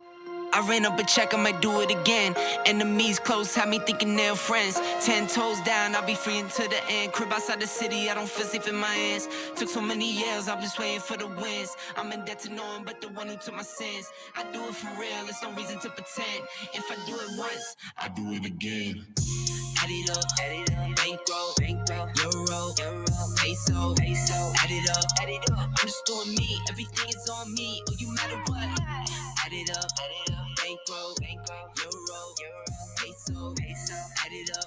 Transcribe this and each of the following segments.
I ran up a check, I might do it again. Enemies close, had me thinking they're friends. 10 toes down, I'll be free until the end. Crib outside the city, I don't feel safe in my hands. Took so many years, I'm just waiting for the wins. I'm in debt to no one but the one who took my sins. I do it for real, there's no reason to pretend. If I do it once, I do it again. Add it up, bankroll, euro, peso, add it up, I'm just doing me, everything is on me, oh you matter what, add it up, bankroll, euro, peso, add it up,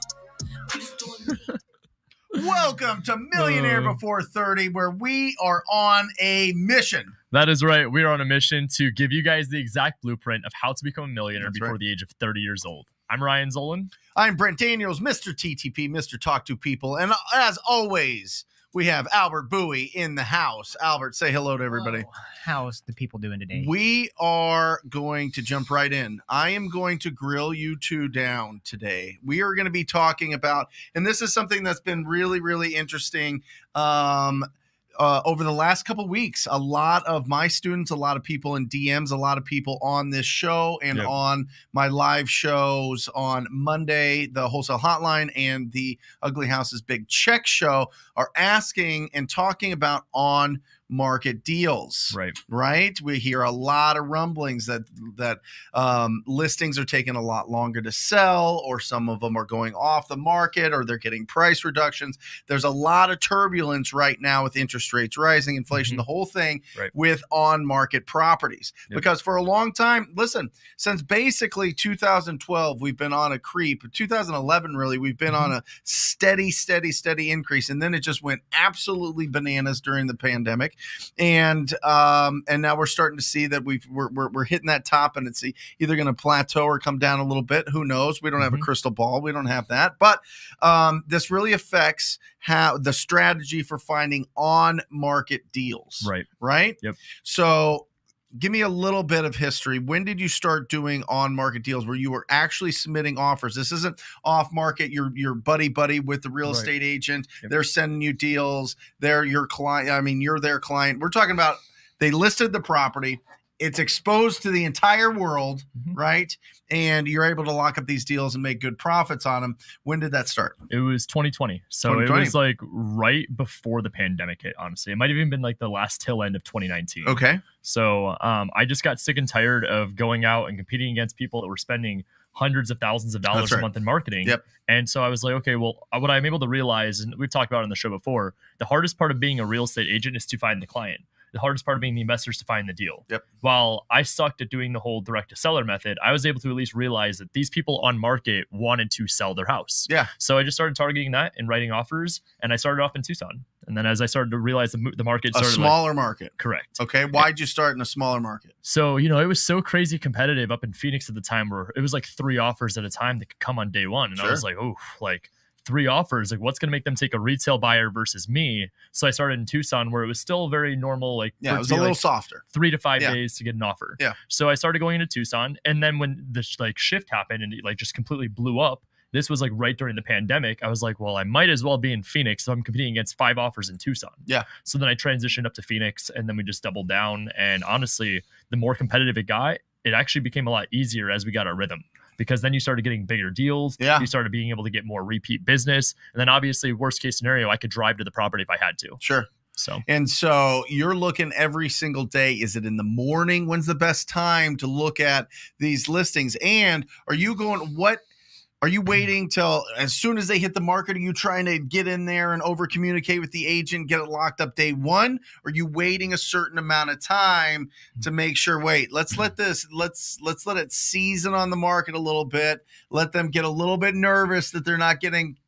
I'm just doing me. Welcome to Millionaire Before 30, where we are on a mission. That is right. We are on a mission to give you guys the exact blueprint of how to become a millionaire before the age of 30 years old. I'm Ryan Zolan. I'm Brent Daniels, Mr. TTP, Mr. Talk to People. And as always, we have Albert Bowie in the house. Albert, say hello to everybody. Hello. How's the people doing today? We are going to jump right in. I am going to grill you two down today. We are going to be talking about, and this is something that's been really, really interesting over the last couple weeks. A lot of my students, a lot of people in DMs, a lot of people on this show and on my live shows on Monday, the Wholesale Hotline and the Ugly House's Big Check show are asking and talking about on market deals. Right. We hear a lot of rumblings that listings are taking a lot longer to sell, or some of them are going off the market, or they're getting price reductions. There's a lot of turbulence right now with interest rates rising, inflation, the whole thing with on market properties. Because for a long time, listen, since basically 2012, we've been on a creep. 2011, really, we've been on a steady increase. And then it just went absolutely bananas during the pandemic. And now we're starting to see that we're hitting that top, and it's either going to plateau or come down a little bit. Who knows? We don't have a crystal ball. We don't have that. But this really affects how the strategy for finding on market deals. Right. Yep. So give me a little bit of history. When did you start doing on-market deals where you were actually submitting offers? This isn't off-market. You're buddy with the real estate agent. They're sending you deals. They're your client. I mean, you're their client. We're talking about they listed the property. It's exposed to the entire world, right? And you're able to lock up these deals and make good profits on them. When did that start? It was 2020. So it was like right before the pandemic hit, honestly. It might have even been like the last tail end of 2019. Okay. So I just got sick and tired of going out and competing against people that were spending hundreds of thousands of dollars a month in marketing. And so I was like, okay, well, what I'm able to realize, and we've talked about it on the show before, the hardest part of being a real estate agent is to find the client. The hardest part of being the investor is to find the deal. While I sucked at doing the whole direct to seller method, I was able to at least realize that these people on market wanted to sell their house. So I just started targeting that and writing offers, and I started off in Tucson. And then as I started to realize the market started, a smaller market. Correct. Okay. Why'd you start in a smaller market? So, it was so crazy competitive up in Phoenix at the time, where it was like 3 offers at a time that could come on day one. And I was like, oh, like 3 offers, like what's going to make them take a retail buyer versus me? So I started in Tucson, where it was still very normal. Like, it was a little softer, 3 to 5 days to get an offer. So I started going into Tucson, and then when this shift happened and it just completely blew up, this was like right during the pandemic. I was like, well, I might as well be in Phoenix. So I'm competing against 5 offers in Tucson. So then I transitioned up to Phoenix, and then we just doubled down. And honestly, the more competitive it got, it actually became a lot easier as we got our rhythm. Because then you started getting bigger deals. You started being able to get more repeat business. And then obviously, worst case scenario, I could drive to the property if I had to. So you're looking every single day. Is it in the morning? When's the best time to look at these listings? And are you waiting till as soon as they hit the market? Are you trying to get in there and over communicate with the agent, get it locked up day one? Or are you waiting a certain amount of time to make sure, let's let it season on the market a little bit. Let them get a little bit nervous that they're not getting,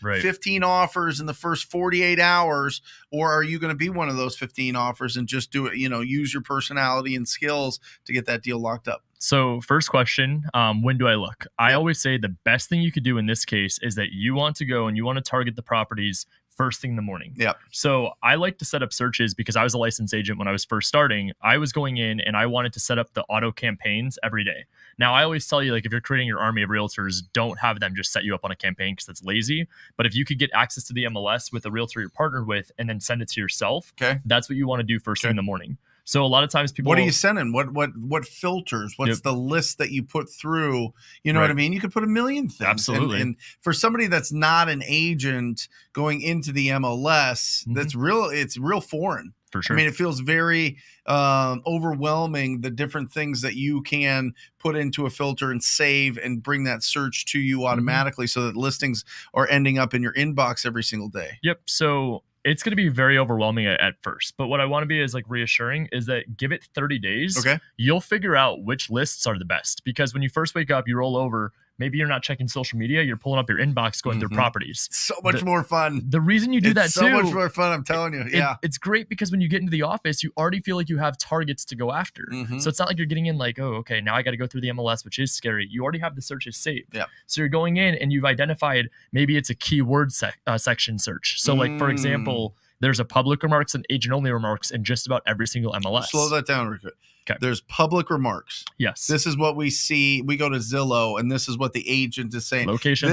15 offers in the first 48 hours. Or are you going to be one of those 15 offers and just do it, use your personality and skills to get that deal locked up? So first question, when do I look? I always say the best thing you could do in this case is that you want to go and you want to target the properties first thing in the morning. So I like to set up searches because I was a licensed agent when I was first starting. I was going in and I wanted to set up the auto campaigns every day. Now, I always tell you, like, if you're creating your army of realtors, don't have them just set you up on a campaign because that's lazy. But if you could get access to the MLS with a realtor you're partnered with and then send it to yourself, that's what you want to do first thing in the morning. So a lot of times people, what are you sending? What filters? What's the list that you put through? You know what I mean? You could put a million things. Absolutely. And for somebody that's not an agent going into the MLS, it's real foreign. For sure. I mean, it feels very overwhelming, the different things that you can put into a filter and save and bring that search to you automatically so that listings are ending up in your inbox every single day. Yep. So it's going to be very overwhelming at first. But what I want to be is like reassuring is that give it 30 days. Okay. You'll figure out which lists are the best. Because when you first wake up, you roll over. Maybe you're not checking social media. You're pulling up your inbox, going through properties. So much more fun. The reason you do that too. So much more fun. I'm telling you. Yeah. It's great because when you get into the office, you already feel like you have targets to go after. So it's not like you're getting in like, oh, okay, now I got to go through the MLS, which is scary. You already have the searches saved. Yeah. So you're going in and you've identified maybe it's a keyword section search. So like, for example, there's a public remarks and agent only remarks in just about every single MLS. Slow that down real quick. Okay. There's public remarks. Yes. This is what we see. We go to Zillow, and this is what the agent is saying. Location.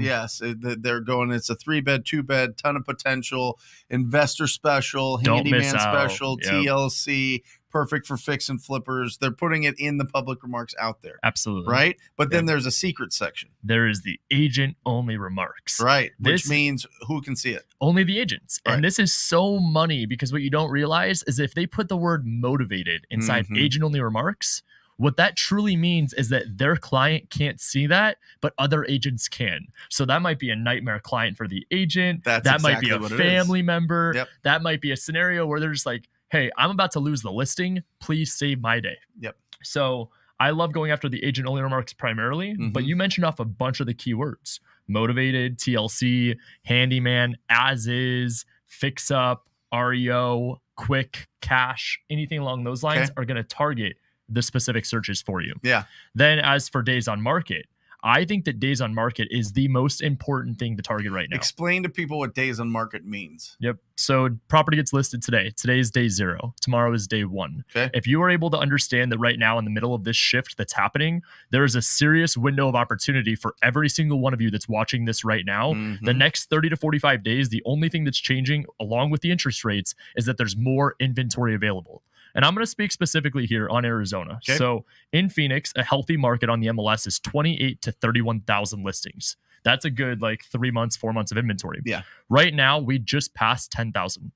Yes. They're going, it's a 3-bed, 2-bed, ton of potential, investor special, handyman special, TLC, perfect for fix and flippers. They're putting it in the public remarks out there. Absolutely. Right? But then there's a secret section. There is the agent only remarks. Right. Which means who can see it? Only the agents. Right. And this is so money because what you don't realize is if they put the word motivated inside agent only remarks, what that truly means is that their client can't see that, but other agents can. So that might be a nightmare client for the agent. That might be a family member. Yep. That might be a scenario where they're just like, hey, I'm about to lose the listing. Please save my day. Yep. So I love going after the agent only remarks primarily, but you mentioned off a bunch of the keywords: motivated, TLC, handyman, as is, fix up, REO, quick, cash, anything along those lines are going to target the specific searches for you. Yeah. Then as for days on market, I think that days on market is the most important thing to target right now. Explain to people what days on market means. Yep. So property gets listed today. Today is day 0. Tomorrow is day 1. Okay. If you are able to understand that right now in the middle of this shift that's happening, there is a serious window of opportunity for every single one of you that's watching this right now. The next 30 to 45 days, the only thing that's changing along with the interest rates is that there's more inventory available. And I'm going to speak specifically here on Arizona. Okay. So in Phoenix, a healthy market on the MLS is 28 to 31,000 listings. That's a good 3 months, 4 months of inventory. Yeah. Right now, we just passed 10,000.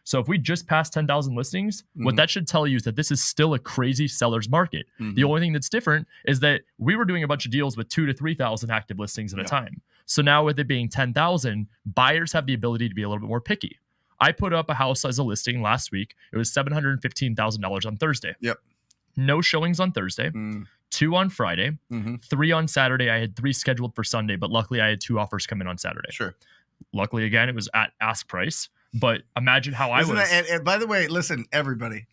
So if we just passed 10,000 listings, what that should tell you is that this is still a crazy seller's market. The only thing that's different is that we were doing a bunch of deals with 2,000 to 3,000 active listings at a time. So now with it being 10,000, buyers have the ability to be a little bit more picky. I put up a house as a listing last week. It was $715,000 on Thursday. Yep. No showings on Thursday. 2 on Friday. 3 on Saturday. I had 3 scheduled for Sunday, but luckily I had 2 offers come in on Saturday. Sure. Luckily, again, it was at ask price. But imagine how I was. And by the way, listen, everybody.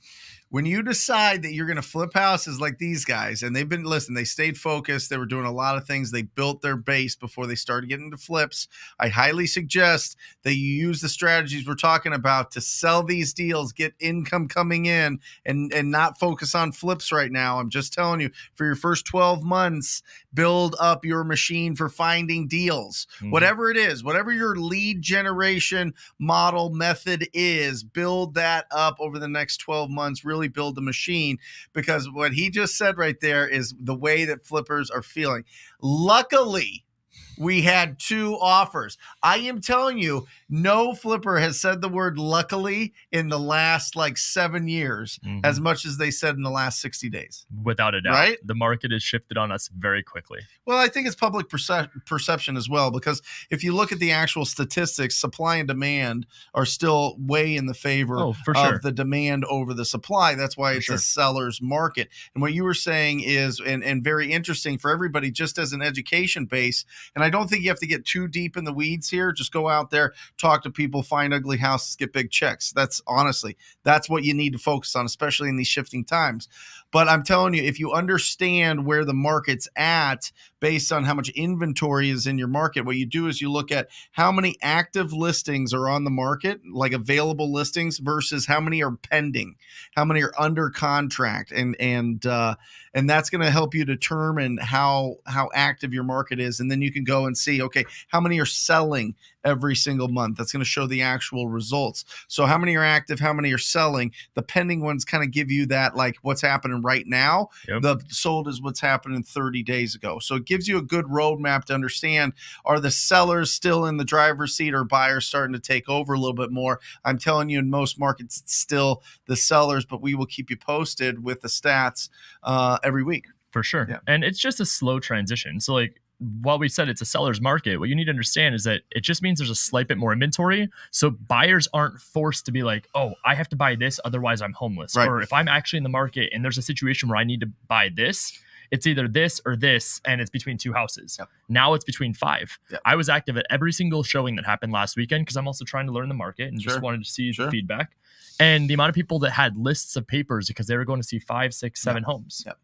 When you decide that you're going to flip houses like these guys, and they stayed focused. They were doing a lot of things. They built their base before they started getting into flips. I highly suggest that you use the strategies we're talking about to sell these deals, get income coming in, and not focus on flips right now. I'm just telling you, for your first 12 months, build up your machine for finding deals. Whatever it is, whatever your lead generation model method is, build that up over the next 12 months. Really build the machine, because what he just said right there is the way that flippers are feeling. Luckily, we had 2 offers. I am telling you, no flipper has said the word luckily in the last 7 years as much as they said in the last 60 days. Without a doubt. Right? The market has shifted on us very quickly. Well, I think it's public perception as well, because if you look at the actual statistics, supply and demand are still way in the favor of the demand over the supply. That's why it's a seller's market. And what you were saying is, and very interesting for everybody, just as an education base, and I don't think you have to get too deep in the weeds here. Just go out there, talk to people, find ugly houses, get big checks. That's what you need to focus on, especially in these shifting times. But I'm telling you, if you understand where the market's at based on how much inventory is in your market, what you do is you look at how many active listings are on the market, like available listings, versus how many are pending, how many are under contract, and that's going to help you determine how active your market is. And then you can go go and see, okay, how many are selling every single month. That's going to show the actual results. So how many are active, how many are selling. The pending ones kind of give you that, like what's happening right now. Yep. The sold is what's happening 30 days ago. So it gives you a good roadmap to understand, are the sellers still in the driver's seat or buyers starting to take over a little bit more? I'm telling you, in most markets, it's still the sellers, but we will keep you posted with the stats every week. For sure. Yeah. And it's just a slow transition. So like, while we said it's a seller's market, what you need to understand is that it just means there's a slight bit more inventory. So buyers aren't forced to be like, oh, I have to buy this, otherwise I'm homeless. Right. Or if I'm actually in the market and there's a situation where I need to buy this, it's either this or this, and it's between two houses. Yep. Now it's between 5. Yep. I was active at every single showing that happened last weekend because I'm also trying to learn the market and just wanted to see the feedback. And the amount of people that had lists of papers because they were going to see 5, 6, 7 homes. Yep.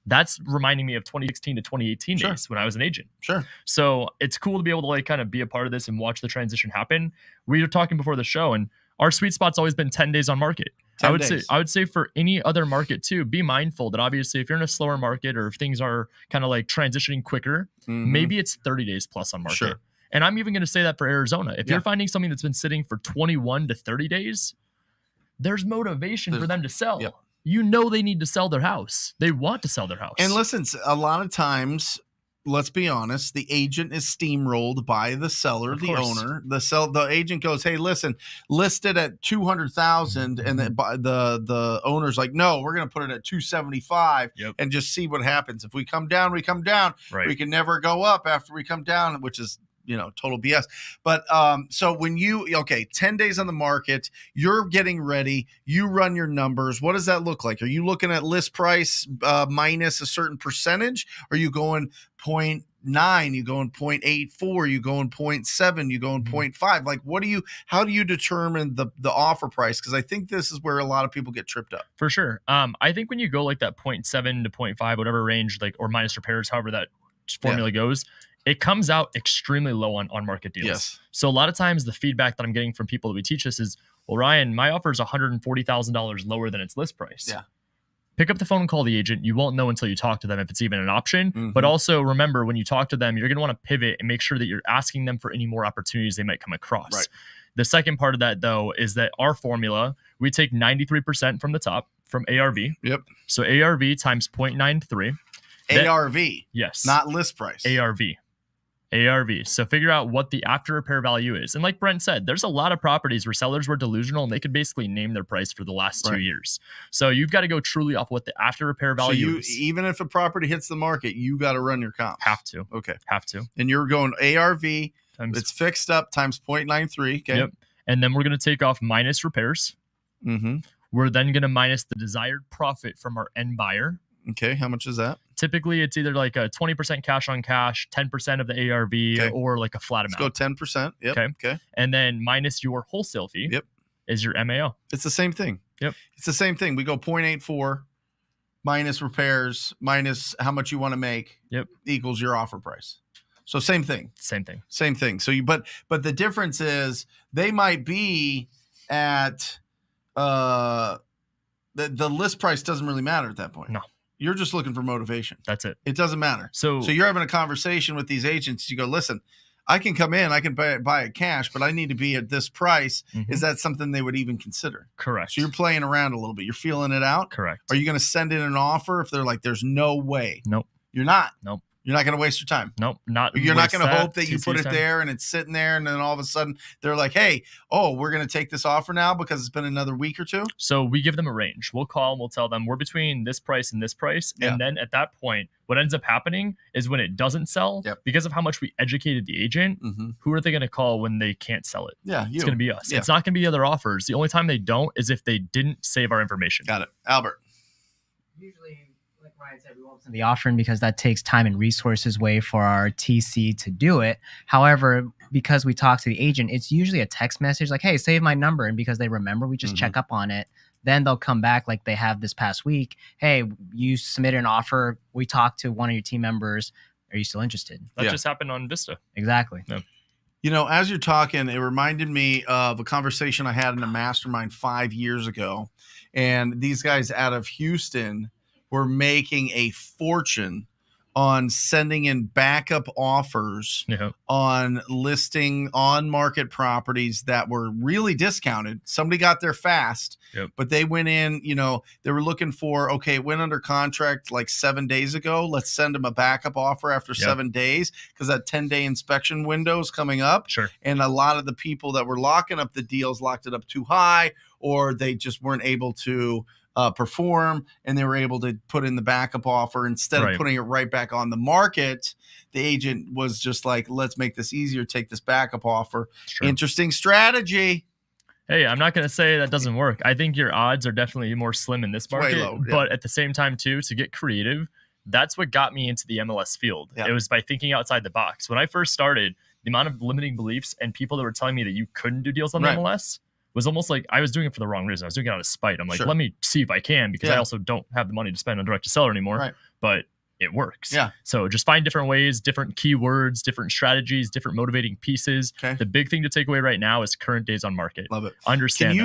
That's reminding me of 2016 to 2018 days when I was an agent. Sure. So it's cool to be able to like kind of be a part of this and watch the transition happen. We were talking before the show, and our sweet spot's always been 10 days on market. I would say for any other market too, be mindful that obviously if you're in a slower market or if things are kind of like transitioning quicker, maybe it's 30 days plus on market. Sure. And I'm even going to say that for Arizona. If you're finding something that's been sitting for 21 to 30 days, there's motivation for them to sell. Yep. You know they need to sell their house. They want to sell their house. And listen, a lot of times, let's be honest, the agent is steamrolled by the seller, the owner. The agent goes, hey, listen, list it at 200,000, and the owner's like, no, we're going to put it at 275 and just see what happens. If we come down, we come down. Right. We can never go up after we come down, which is total BS. But so when 10 days on the market, you're getting ready, you run your numbers. What does that look like? Are you looking at list price minus a certain percentage? Are you going 0.9, you going 0.84, you going 0.7, you going 0.5? Like, how do you determine the offer price? Because I think this is where a lot of people get tripped up. For sure. I think when you go like that 0.7 to 0.5, whatever range, like, or minus repairs, however that formula goes, it comes out extremely low on market deals. Yes. So a lot of times the feedback that I'm getting from people that we teach this is, well, Ryan, my offer is $140,000 lower than its list price. Yeah. Pick up the phone and call the agent. You won't know until you talk to them if it's even an option. But also remember, when you talk to them, you're going to want to pivot and make sure that you're asking them for any more opportunities they might come across. Right. The second part of that, though, is that our formula, we take 93% from the top, from ARV. Yep. So ARV times 0.93. ARV. Yes. Not list price. ARV. So figure out what the after repair value is. And like Brent said, there's a lot of properties where sellers were delusional and they could basically name their price for the last 2 years. So you've got to go truly off what the after repair value is. Even if a property hits the market, you got to run your comps. Have to. Okay. Have to. And you're going ARV, it's fixed up times 0.93. Okay. Yep. And then we're going to take off minus repairs. We're then going to minus the desired profit from our end buyer. Okay, how much is that? Typically, it's either like a 20% cash on cash, 10% of the ARV, or like a flat amount. Let's go 10%. Yep. Okay. And then minus your wholesale fee. Yep. Is your MAO. It's the same thing. Yep. It's the same thing. We go 0.84 minus repairs minus how much you want to make. Yep. Equals your offer price. So same thing. Same thing. Same thing. So but the difference is they might be at the list price doesn't really matter at that point. No. You're just looking for motivation. That's it. It doesn't matter. So you're having a conversation with these agents. You go, listen, I can come in, I can buy it cash, but I need to be at this price. Is that something they would even consider? Correct. So you're playing around a little bit. You're feeling it out. Correct. Are you going to send in an offer if they're like, there's no way? Nope. You're not. Nope. You're not going to waste your time. Nope. You're not going to hope that you put it there and it's sitting there and then all of a sudden they're like, hey, we're going to take this offer now because it's been another week or two. So we give them a range. We'll call and we'll tell them we're between this price and this price. Yeah. And then at that point, what ends up happening is when it doesn't sell, because of how much we educated the agent, who are they going to call when they can't sell it? Yeah, it's going to be us. Yeah. It's not going to be other offers. The only time they don't is if they didn't save our information. Got it. Albert. Usually, like Ryan said, we won't send the offering because that takes time and resources away for our TC to do it. However, because we talk to the agent, it's usually a text message like, hey, save my number. And because they remember, we just check up on it. Then they'll come back like they have this past week. Hey, you submitted an offer. We talked to one of your team members. Are you still interested? That just happened on Vista. Exactly. Yeah. As you're talking, it reminded me of a conversation I had in a mastermind 5 years ago. And these guys out of Houston were making a fortune on sending in backup offers on listing on market properties that were really discounted. Somebody got there fast, but they went in, they were looking for, okay, it went under contract like 7 days ago. Let's send them a backup offer after 7 days because that 10-day inspection window is coming up. Sure. And a lot of the people that were locking up the deals locked it up too high, or they just weren't able to perform, and they were able to put in the backup offer instead of putting it right back on the market. The agent was just like, let's make this easier, take this backup offer. Interesting strategy. Hey, I'm not going to say that doesn't work. I think your odds are definitely more slim in this market, but at the same time too, to get creative, that's what got me into the MLS field. It was by thinking outside the box. When I first started, the amount of limiting beliefs and people that were telling me that you couldn't do deals on the MLS was almost like I was doing it for the wrong reason. I was doing it out of spite. I'm like, let me see if I can, because I also don't have the money to spend on direct to seller anymore, but it works. So just find different ways, different keywords, different strategies, different motivating pieces. The big thing to take away right now is current days on market. Love it. Understand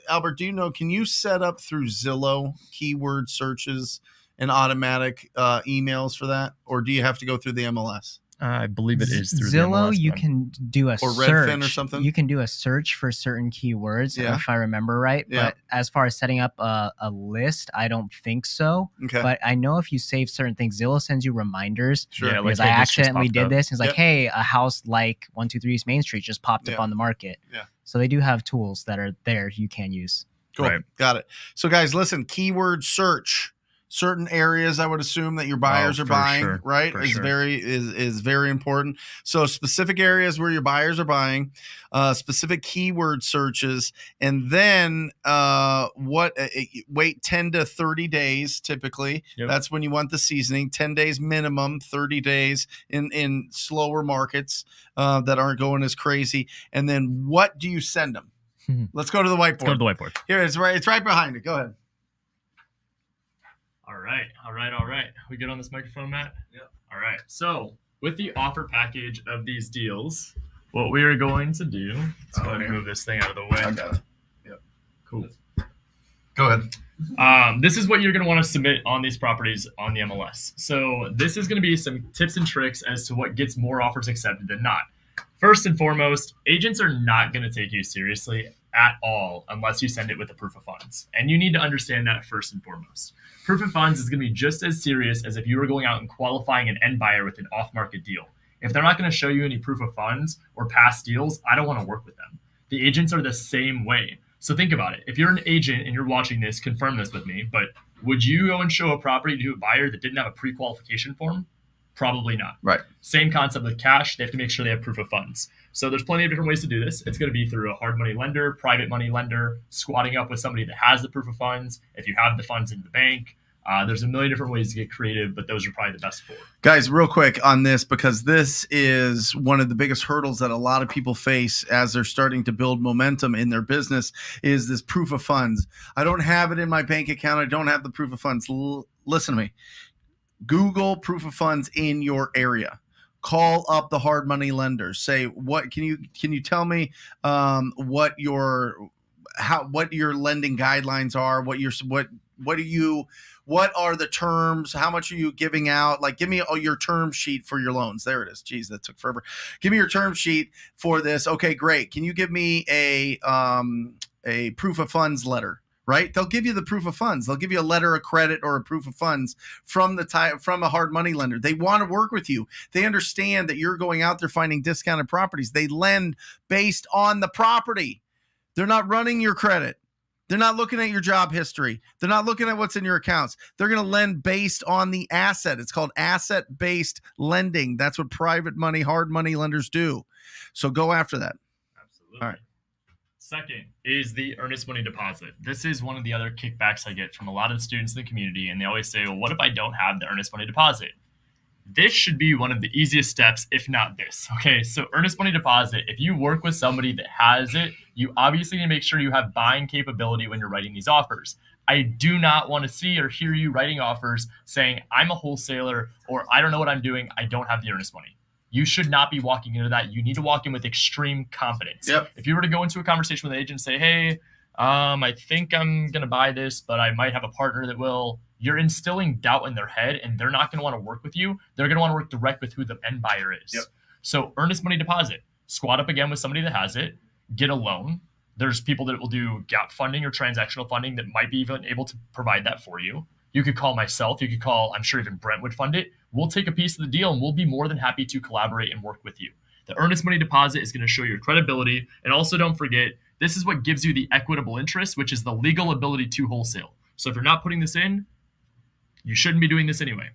Albert, do you know, can you set up through Zillow keyword searches and automatic emails for that? Or do you have to go through the MLS? I believe it is through Zillow. the MLS, you can do a or search. Redfin or something. You can do a search for certain keywords, if I remember right. But as far as setting up a list, I don't think so. But I know if you save certain things, Zillow sends you reminders. Because I accidentally did this. It's like, hey, a house like 123 East Main Street just popped up on the market. So they do have tools that are there you can use. Cool. Got it. So guys, listen, keyword search. Certain areas, I would assume that your buyers are buying, right? Is very important. So specific areas where your buyers are buying, specific keyword searches, and then wait 10 to 30 days typically. That's when you want the seasoning. 10 days minimum, 30 days in slower markets that aren't going as crazy. And then what do you send them? Let's go to the whiteboard. Let's go to the whiteboard. Here, it's right behind it. Go ahead. All right. We good on this microphone, Matt? All right. So with the offer package of these deals, what we are going to do, let's go ahead and move this thing out of the way. I got it. Cool. Go ahead. This is what you're going to want to submit on these properties on the MLS. So this is going to be some tips and tricks as to what gets more offers accepted than not. First and foremost, agents are not going to take you seriously at all unless you send it with a proof of funds. And you need to understand that first and foremost. Proof of funds is going to be just as serious as if you were going out and qualifying an end buyer with an off-market deal. If they're not going to show you any proof of funds or past deals, I don't want to work with them. The agents are the same way. So think about it. If you're an agent and you're watching this, confirm this with me, but would you go and show a property to a buyer that didn't have a pre-qualification form? Probably not. Right. Same concept with cash. They have to make sure they have proof of funds. So there's plenty of different ways to do this. It's going to be through a hard money lender, private money lender, squatting up with somebody that has the proof of funds. If you have the funds in the bank, there's a million different ways to get creative, but those are probably the best 4. Guys, real quick on this, because this is one of the biggest hurdles that a lot of people face as they're starting to build momentum in their business, is this proof of funds. I don't have it in my bank account. I don't have the proof of funds. Listen to me. Google proof of funds in your area. Call up the hard money lenders. Say, what can you tell me what your lending guidelines are? What are the terms? How much are you giving out? Like, give me your term sheet for your loans. There it is. Jeez, that took forever. Give me your term sheet for this. Okay, great. Can you give me a proof of funds letter? Right? They'll give you the proof of funds. They'll give you a letter of credit or a proof of funds from a hard money lender. They want to work with you. They understand that you're going out there finding discounted properties. They lend based on the property. They're not running your credit. They're not looking at your job history. They're not looking at what's in your accounts. They're going to lend based on the asset. It's called asset-based lending. That's what private money, hard money lenders do. So go after that. Absolutely. All right. Second is the earnest money deposit. This is one of the other kickbacks I get from a lot of the students in the community, and they always say, well, what if I don't have the earnest money deposit? This should be one of the easiest steps, if not this. Okay, so earnest money deposit, if you work with somebody that has it, you obviously need to make sure you have buying capability when you're writing these offers. I do not want to see or hear you writing offers saying, I'm a wholesaler, or I don't know what I'm doing, I don't have the earnest money. You should not be walking into that. You need to walk in with extreme confidence. Yep. If you were to go into a conversation with an agent and say, hey, I think I'm going to buy this, but I might have a partner that will. You're instilling doubt in their head, and they're not going to want to work with you. They're going to want to work direct with who the end buyer is. Yep. So earnest money deposit, squat up again with somebody that has it, get a loan. There's people that will do gap funding or transactional funding that might be even able to provide that for you. You could call myself. You could call, I'm sure even Brent would fund it. We'll take a piece of the deal, and we'll be more than happy to collaborate and work with you. The earnest money deposit is going to show your credibility. And also don't forget, this is what gives you the equitable interest, which is the legal ability to wholesale. So if you're not putting this in, you shouldn't be doing this anyway.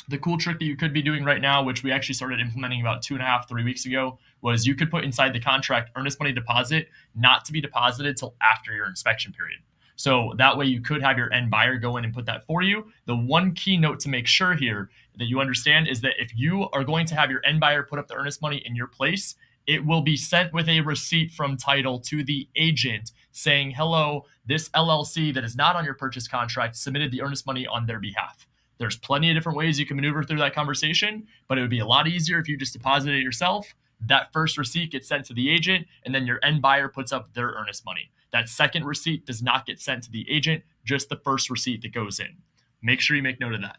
The cool trick that you could be doing right now, which we actually started implementing about 2.5, 3 weeks ago, was you could put inside the contract earnest money deposit not to be deposited till after your inspection period. So that way you could have your end buyer go in and put that for you. The one key note to make sure here that you understand is that if you are going to have your end buyer put up the earnest money in your place, it will be sent with a receipt from title to the agent saying, hello, this LLC that is not on your purchase contract submitted the earnest money on their behalf. There's plenty of different ways you can maneuver through that conversation, but it would be a lot easier if you just deposited it yourself. That first receipt gets sent to the agent, and then your end buyer puts up their earnest money. That second receipt does not get sent to the agent, just the first receipt that goes in. Make sure you make note of that.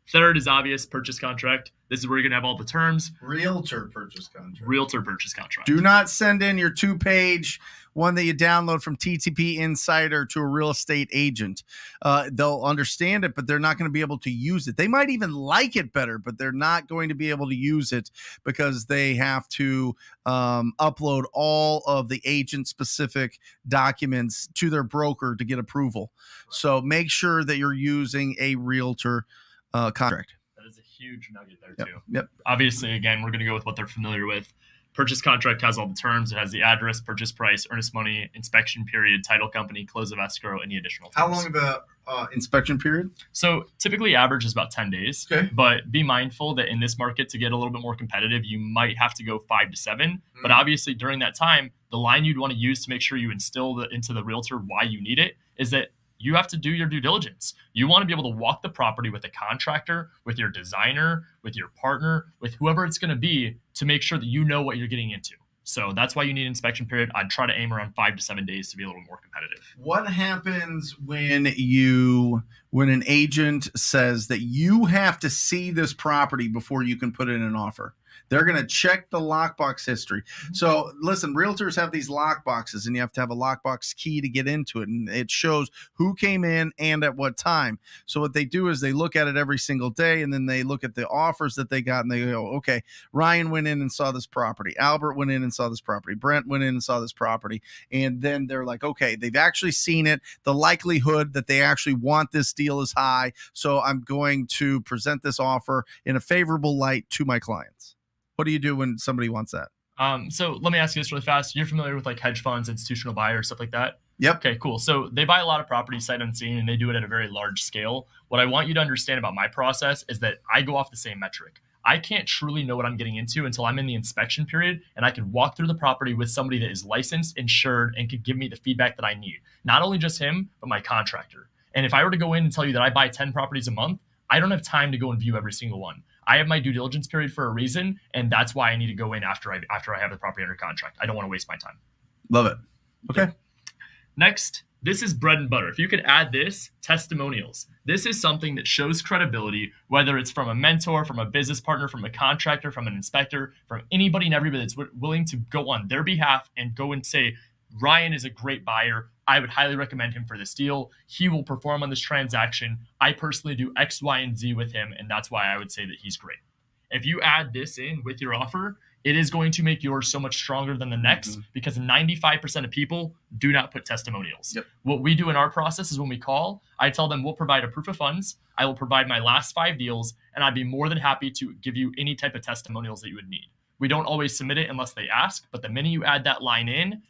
Third is obvious, purchase contract. This is where you're going to have all the terms. Realtor purchase contract. Realtor purchase contract. Do not send in your 2-page one that you download from TTP Insider to a real estate agent. They'll understand it, but they're not going to be able to use it. They might even like it better, but they're not going to be able to use it because they have to upload all of the agent-specific documents to their broker to get approval. So make sure that you're using a realtor contract. That is a huge nugget there too. Yep. Obviously, again, we're going to go with what they're familiar with. Purchase contract has all the terms. It has the address, purchase price, earnest money, inspection period, title company, close of escrow, any additional things. How long of a inspection period? So typically average is about 10 days. Okay. But be mindful that in this market, to get a little bit more competitive, you might have to go 5 to 7. Mm-hmm. But obviously during that time, the line you'd want to use to make sure you instill into the realtor why you need it is that you have to do your due diligence. You want to be able to walk the property with a contractor, with your designer, with your partner, with whoever it's going to be to make sure that you know what you're getting into. So that's why you need inspection period. I'd try to aim around 5 to 7 days to be a little more competitive. What happens when an agent says that you have to see this property before you can put in an offer? They're going to check the lockbox history. So listen, realtors have these lockboxes, and you have to have a lockbox key to get into it. And it shows who came in and at what time. So what they do is they look at it every single day, and then they look at the offers that they got, and they go, okay, Ryan went in and saw this property. Albert went in and saw this property. Brent went in and saw this property. And then they're like, okay, they've actually seen it. The likelihood that they actually want this deal is high. So I'm going to present this offer in a favorable light to my clients. What do you do when somebody wants that? So let me ask you this really fast. You're familiar with like hedge funds, institutional buyers, stuff like that? Yep. Okay, cool. So they buy a lot of property sight unseen, and they do it at a very large scale. What I want you to understand about my process is that I go off the same metric. I can't truly know what I'm getting into until I'm in the inspection period and I can walk through the property with somebody that is licensed, insured, and could give me the feedback that I need. Not only just him, but my contractor. And if I were to go in and tell you that I buy 10 properties a month, I don't have time to go and view every single one. I have my due diligence period for a reason, and that's why I need to go in after I have the property under contract. I don't want to waste my time. Love it. Okay. Next, this is bread and butter. If you could add this, testimonials. This is something that shows credibility, whether it's from a mentor, from a business partner, from a contractor, from an inspector, from anybody and everybody that's willing to go on their behalf and go and say, Ryan is a great buyer. I would highly recommend him for this deal. He will perform on this transaction. I personally do X, Y, and Z with him, and that's why I would say that he's great. If you add this in with your offer, it is going to make yours so much stronger than the next because 95% of people do not put testimonials. Yep. What we do in our process is when we call, I tell them we'll provide a proof of funds. I will provide my last 5 deals, and I'd be more than happy to give you any type of testimonials that you would need. We don't always submit it unless they ask, but the minute you add that line in,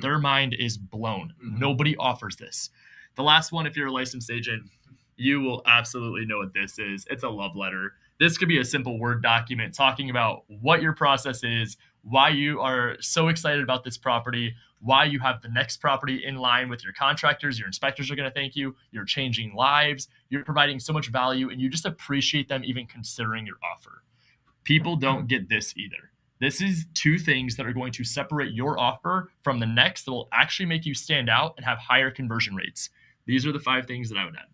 their mind is blown. Nobody offers this. The last one, if you're a licensed agent, you will absolutely know what this is. It's a love letter. This could be a simple Word document talking about what your process is, why you are so excited about this property, why you have the next property in line with your contractors. Your inspectors are going to thank you. You're changing lives. You're providing so much value, and you just appreciate them even considering your offer. People don't get this either. This is 2 things that are going to separate your offer from the next that will actually make you stand out and have higher conversion rates. These are the 5 things that I would add.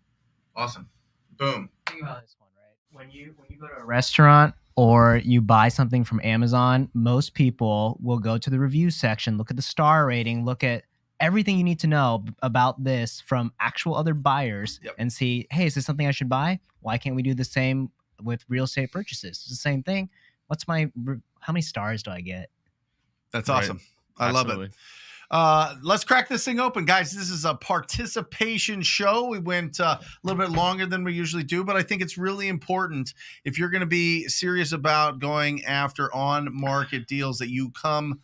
Awesome. Boom. Think about this one, right? When you go to a restaurant or you buy something from Amazon, most people will go to the review section, look at the star rating, look at everything you need to know about this from actual other buyers, and see, hey, is this something I should buy? Why can't we do the same with real estate purchases? It's the same thing. How many stars do I get? That's awesome. Right. I love it. Let's crack this thing open, guys. This is a participation show. We went a little bit longer than we usually do, but I think it's really important if you're going to be serious about going after on-market deals that you come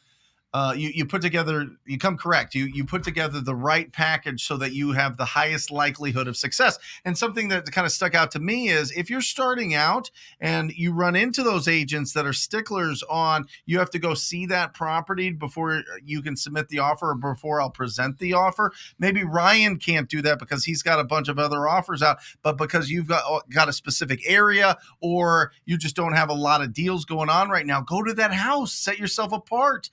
you put together, you come correct. You put together the right package so that you have the highest likelihood of success. And something that kind of stuck out to me is if you're starting out and you run into those agents that are sticklers on, you have to go see that property before you can submit the offer or before I'll present the offer. Maybe Ryan can't do that because he's got a bunch of other offers out, but because you've got a specific area or you just don't have a lot of deals going on right now, go to that house, set yourself apart,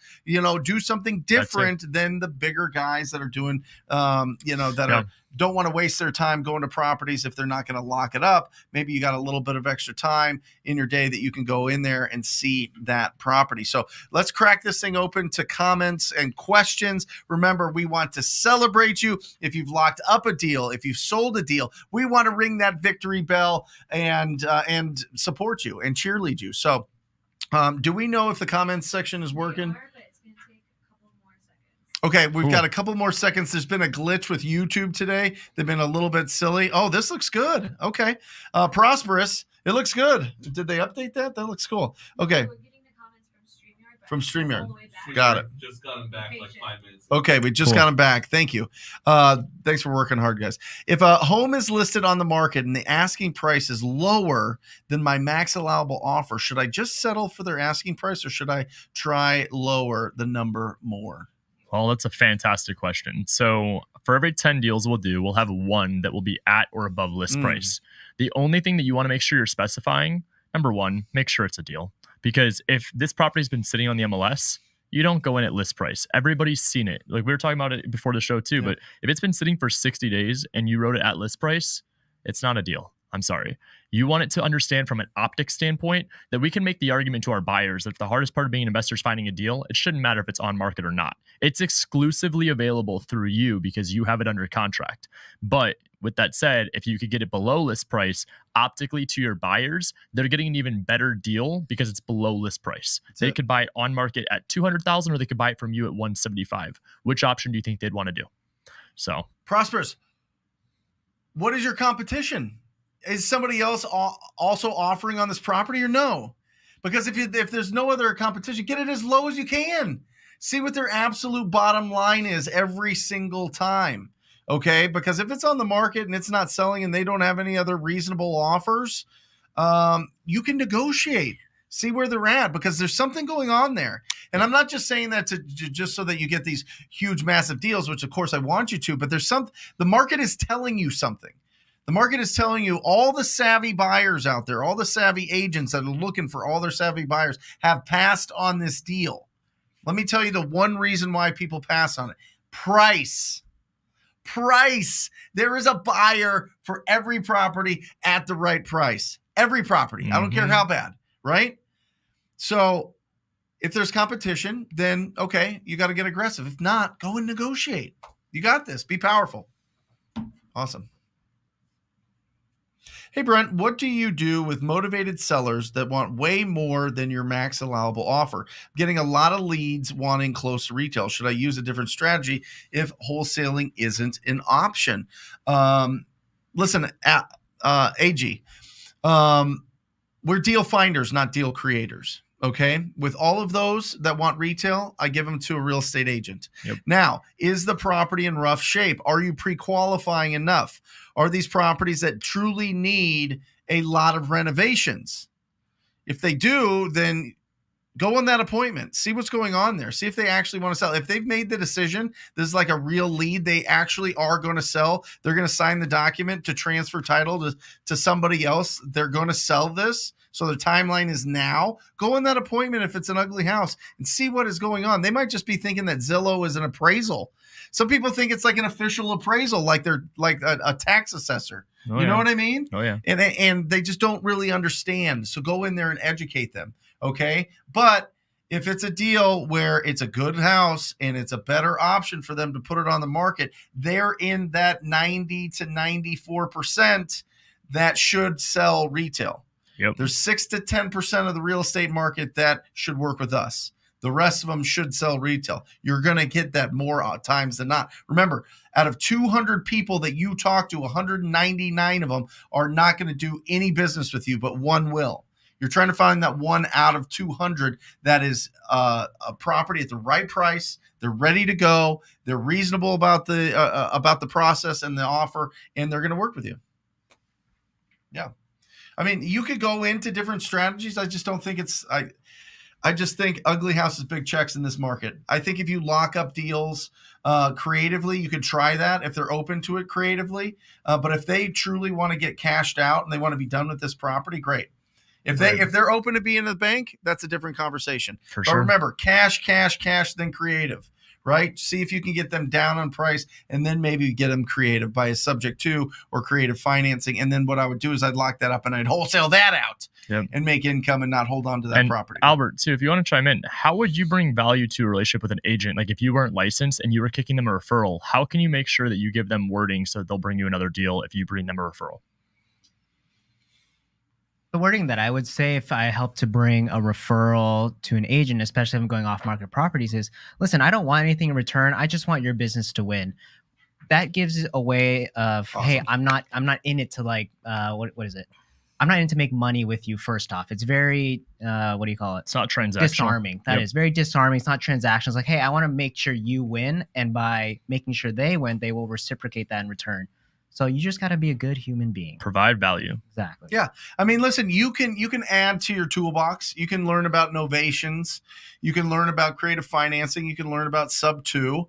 do something different than the bigger guys that are doing, don't want to waste their time going to properties if they're not going to lock it up. Maybe you got a little bit of extra time in your day that you can go in there and see that property. So let's crack this thing open to comments and questions. Remember, we want to celebrate you. If you've locked up a deal, if you've sold a deal, we want to ring that victory bell and support you and cheerlead you. So do we know if the comments section is working? Okay, we've got a couple more seconds. There's been a glitch with YouTube today. They've been a little bit silly. Oh, this looks good. Okay. Prosperous. It looks good. Did they update that? That looks cool. Okay. We're getting the comments from StreamYard. Got it. Just got them back like 5 minutes. Okay, we just got them back. Thank you. Thanks for working hard, guys. If a home is listed on the market and the asking price is lower than my max allowable offer, should I just settle for their asking price or should I try lower the number more? Well, that's a fantastic question. So for every 10 deals we'll do, we'll have 1 that will be at or above list price. The only thing that you want to make sure you're specifying, number 1, make sure it's a deal. Because if this property's been sitting on the MLS, you don't go in at list price. Everybody's seen it. Like we were talking about it before the show too, but if it's been sitting for 60 days and you wrote it at list price, it's not a deal. I'm sorry. You want it to understand from an optics standpoint that we can make the argument to our buyers that the hardest part of being an investor is finding a deal. It shouldn't matter if it's on market or not. It's exclusively available through you because you have it under contract. But with that said, if you could get it below list price optically to your buyers, they're getting an even better deal because it's below list price. They could buy it on market at $200,000 or they could buy it from you at $175,000. Which option do you think they'd want to do? So Prosperous. What is your competition? Is somebody else also offering on this property or no? Because if there's no other competition, get it as low as you can. See what their absolute bottom line is every single time. Okay? Because if it's on the market and it's not selling and they don't have any other reasonable offers, you can negotiate. See where they're at because there's something going on there. And I'm not just saying that to just so that you get these huge, massive deals, which of course I want you to, but the market is telling you something. The market is telling you all the savvy buyers out there, all the savvy agents that are looking for all their savvy buyers have passed on this deal. Let me tell you the one reason why people pass on it. Price. There is a buyer for every property at the right price. Every property. Mm-hmm. I don't care how bad, right? So if there's competition, then okay, you got to get aggressive. If not, go and negotiate. You got this. Be powerful. Awesome. Hey, Brent, what do you do with motivated sellers that want way more than your max allowable offer? I'm getting a lot of leads wanting close to retail. Should I use a different strategy if wholesaling isn't an option? Listen, AG, we're deal finders, not deal creators. Okay. With all of those that want retail, I give them to a real estate agent. Yep. Now, is the property in rough shape? Are you pre-qualifying enough? Are these properties that truly need a lot of renovations? If they do, then Go on that appointment. See what's going on there. See if they actually want to sell. If they've made the decision, this is like a real lead. They actually are going to sell. They're going to sign the document to transfer title to somebody else. They're going to sell this. So the timeline is now. Go on that appointment if it's an ugly house and see what is going on. They might just be thinking that Zillow is an appraisal. Some people think it's like an official appraisal, like they're like a tax assessor. You know what I mean? Oh, yeah. And they just don't really understand. So go in there and educate them. Okay. But if it's a deal where it's a good house and it's a better option for them to put it on the market, they're in that 90 to 94% that should sell retail. Yep. There's 6 to 10% of the real estate market that should work with us. The rest of them should sell retail. You're going to get that more times than not. Remember, out of 200 people that you talk to, 199 of them are not going to do any business with you, but one will. You're trying to find that one out of 200 that is a property at the right price. They're ready to go. They're reasonable about the process and the offer, and they're going to work with you. Yeah. I mean, you could go into different strategies. I just don't think it's I just think ugly houses, big checks in this market. I think if you lock up deals creatively, you could try that if they're open to it creatively. But if they truly want to get cashed out and they want to be done with this property, great. If they're open to being in the bank, that's a different conversation. For but sure. Remember, cash, then creative, right? See if you can get them down on price and then maybe get them creative by a subject to or creative financing. And then what I would do is I'd lock that up and I'd wholesale that out and make income and not hold on to that property. Albert, too, if you want to chime in, how would you bring value to a relationship with an agent? Like if you weren't licensed and you were kicking them a referral, how can you make sure that you give them wording so they'll bring you another deal if you bring them a referral? The wording that I would say if I help to bring a referral to an agent, especially if I'm going off market properties, is listen, I don't want anything in return. I just want your business to win. That gives a way of, awesome. Hey, I'm not in it to like, what is it? I'm not in to make money with you. First off, it's very, what do you call it? It's not transactional. Disarming. That is very disarming. It's not transactional. It's like, hey, I want to make sure you win. And by making sure they win, they will reciprocate that in return. So you just got to be a good human being. Provide value. Exactly. Yeah. I mean, listen, you can add to your toolbox. You can learn about novations. You can learn about creative financing. You can learn about sub 2.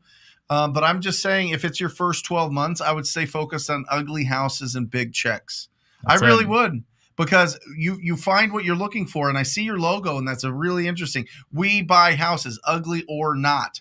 But I'm just saying, if it's your first 12 months, I would stay focused on ugly houses and big checks. I really would, because you find what you're looking for. And I see your logo, and that's a really interesting. We buy houses, ugly or not.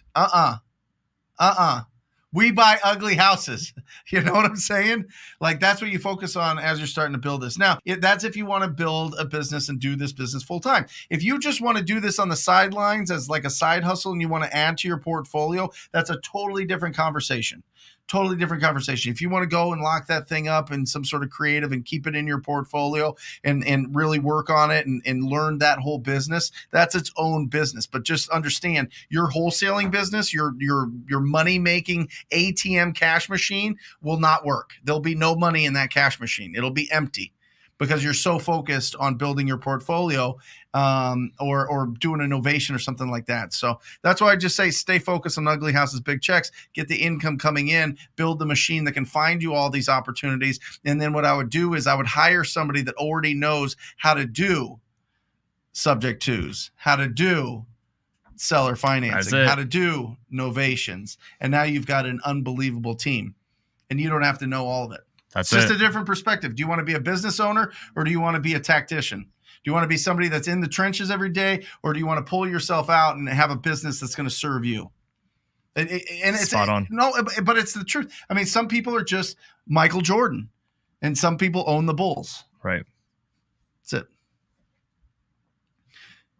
We buy ugly houses. You know what I'm saying? Like, that's what you focus on as you're starting to build this. Now, that's if you want to build a business and do this business full time. If you just want to do this on the sidelines as like a side hustle and you want to add to your portfolio, that's a totally different conversation. Totally different conversation. If you want to go and lock that thing up in some sort of creative and keep it in your portfolio and really work on it and learn that whole business, that's its own business. But just understand, your wholesaling business, your money making ATM cash machine will not work. There'll be no money in that cash machine. It'll be empty because you're so focused on building your portfolio or doing an innovation or something like that. So that's why I just say stay focused on ugly houses, big checks, get the income coming in, build the machine that can find you all these opportunities. And then what I would do is I would hire somebody that already knows how to do subject twos, how to do seller financing, how to do novations. And now you've got an unbelievable team and you don't have to know all of it. It's just a different perspective. Do you want to be a business owner or do you want to be a tactician? Do you want to be somebody that's in the trenches every day, or do you want to pull yourself out and have a business that's going to serve you? And it's spot on. No, but it's the truth. I mean, some people are just Michael Jordan, and some people own the Bulls. Right. That's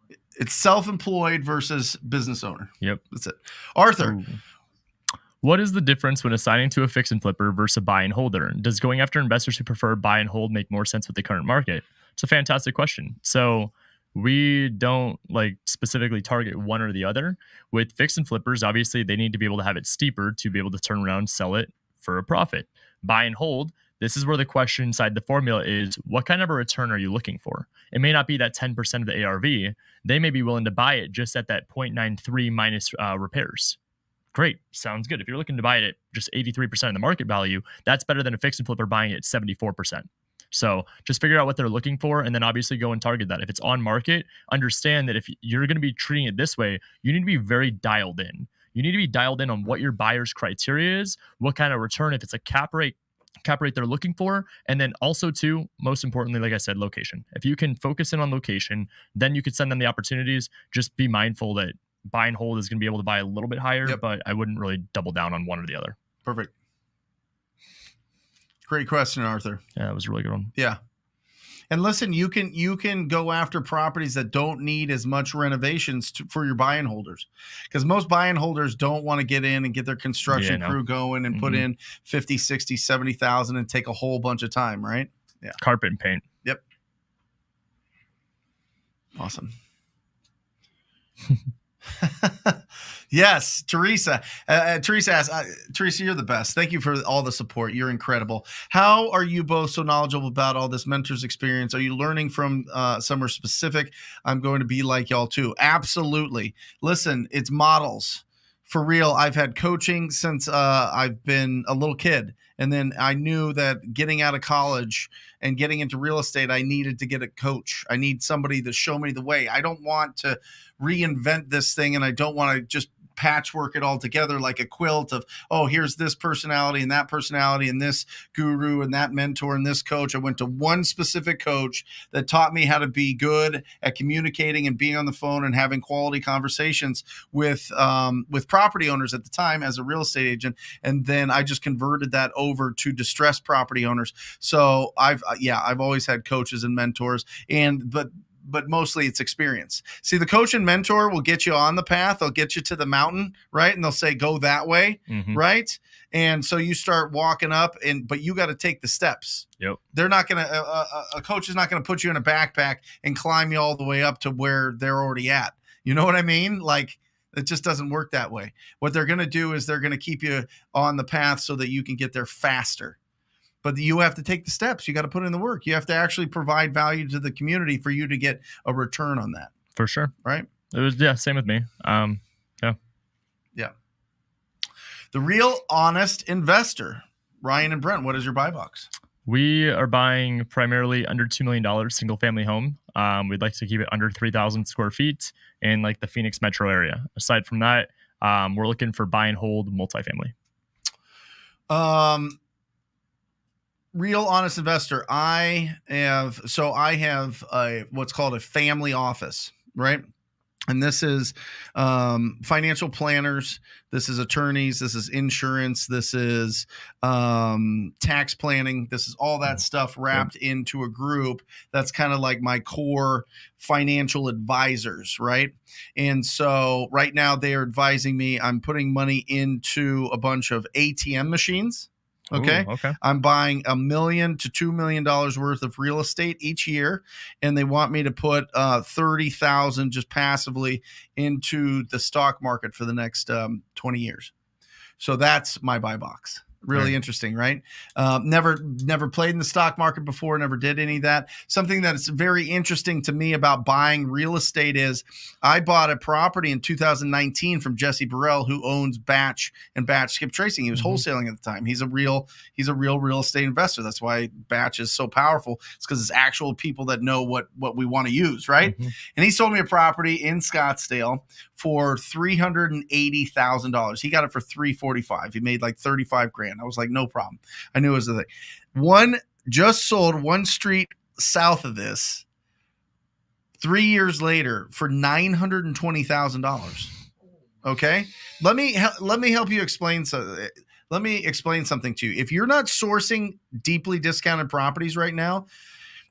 it. It's self-employed versus business owner. Yep. That's it. Arthur. Ooh. What is the difference when assigning to a fix and flipper versus a buy and holder? Does going after investors who prefer buy and hold make more sense with the current market? It's a fantastic question. So we don't like specifically target one or the other. With fix and flippers, obviously they need to be able to have it steeper to be able to turn around and sell it for a profit. Buy and hold, this is where the question inside the formula is, what kind of a return are you looking for? It may not be that 10% of the ARV. They may be willing to buy it just at that 0.93 minus repairs. Great. Sounds good. If you're looking to buy it at just 83% of the market value, that's better than a fix and flipper buying it at 74%. So just figure out what they're looking for and then obviously go and target that. If it's on market, understand that if you're going to be treating it this way, you need to be very dialed in. You need to be dialed in on what your buyer's criteria is, what kind of return, if it's a cap rate they're looking for, and then also too, most importantly, like I said, location. If you can focus in on location, then you could send them the opportunities. Just be mindful that buy and hold is going to be able to buy a little bit higher, but I wouldn't really double down on one or the other. Perfect. Great question, Arthur. Yeah, that was a really good one. Yeah. And listen, you can go after properties that don't need as much renovations for your buy and holders, because most buy and holders don't want to get in and get their construction crew going and put in 50, 60, 70,000 and take a whole bunch of time, right? Yeah. Carpet and paint. Yep. Awesome. Yes, Teresa. Teresa asks, Teresa, you're the best. Thank you for all the support. You're incredible. How are you both so knowledgeable about all this mentor's experience? Are you learning from somewhere specific? I'm going to be like y'all too. Absolutely. Listen, it's models. For real, I've had coaching since I've been a little kid. And then I knew that getting out of college and getting into real estate, I needed to get a coach. I need somebody to show me the way. I don't want to reinvent this thing, and I don't want to just patchwork it all together like a quilt of, oh, here's this personality and that personality and this guru and that mentor and this coach. I went to one specific coach that taught me how to be good at communicating and being on the phone and having quality conversations with property owners at the time as a real estate agent. And then I just converted that over to distressed property owners. So I've always had coaches and mentors, but mostly it's experience. See, the coach and mentor will get you on the path. They'll get you to the mountain, right? And they'll say, go that way, right? And so you start walking up, but you got to take the steps. Yep. They're not going to, a coach is not going to put you in a backpack and climb you all the way up to where they're already at. You know what I mean? Like, it just doesn't work that way. What they're going to do is they're going to keep you on the path so that you can get there faster. But you have to take the steps. You got to put in the work. You have to actually provide value to the community for you to get a return on that. For sure. Right? It was, same with me. Yeah. The Real Honest Investor. Ryan and Brent, what is your buy box? We are buying primarily under $2 million single family home. We'd like to keep it under 3,000 square feet in like the Phoenix metro area. Aside from that, we're looking for buy and hold multifamily. Real Honest Investor. I have what's called a family office, right? And this is financial planners. This is attorneys. This is insurance. This is tax planning. This is all that stuff wrapped into a group that's kind of like my core financial advisors, right? And so right now they are advising me. I'm putting money into a bunch of ATM machines. Okay. Ooh, okay. I'm buying $1 million to $2 million worth of real estate each year, and they want me to put 30,000 just passively into the stock market for the next 20 years. So that's my buy box. Really interesting, right? Never played in the stock market before, never did any of that. Something that's very interesting to me about buying real estate is I bought a property in 2019 from Jesse Burrell, who owns Batch and Batch Skip Tracing. He was wholesaling at the time. He's a real real estate investor. That's why Batch is so powerful. It's because it's actual people that know what we want to use, right? And he sold me a property in Scottsdale for $380,000. He got it for $345,000. He made like $35,000. I was like, no problem. I knew it was the thing. One just sold one street south of this 3 years later for $920,000. Okay. Let me help you explain. Let me explain something to you. If you're not sourcing deeply discounted properties right now,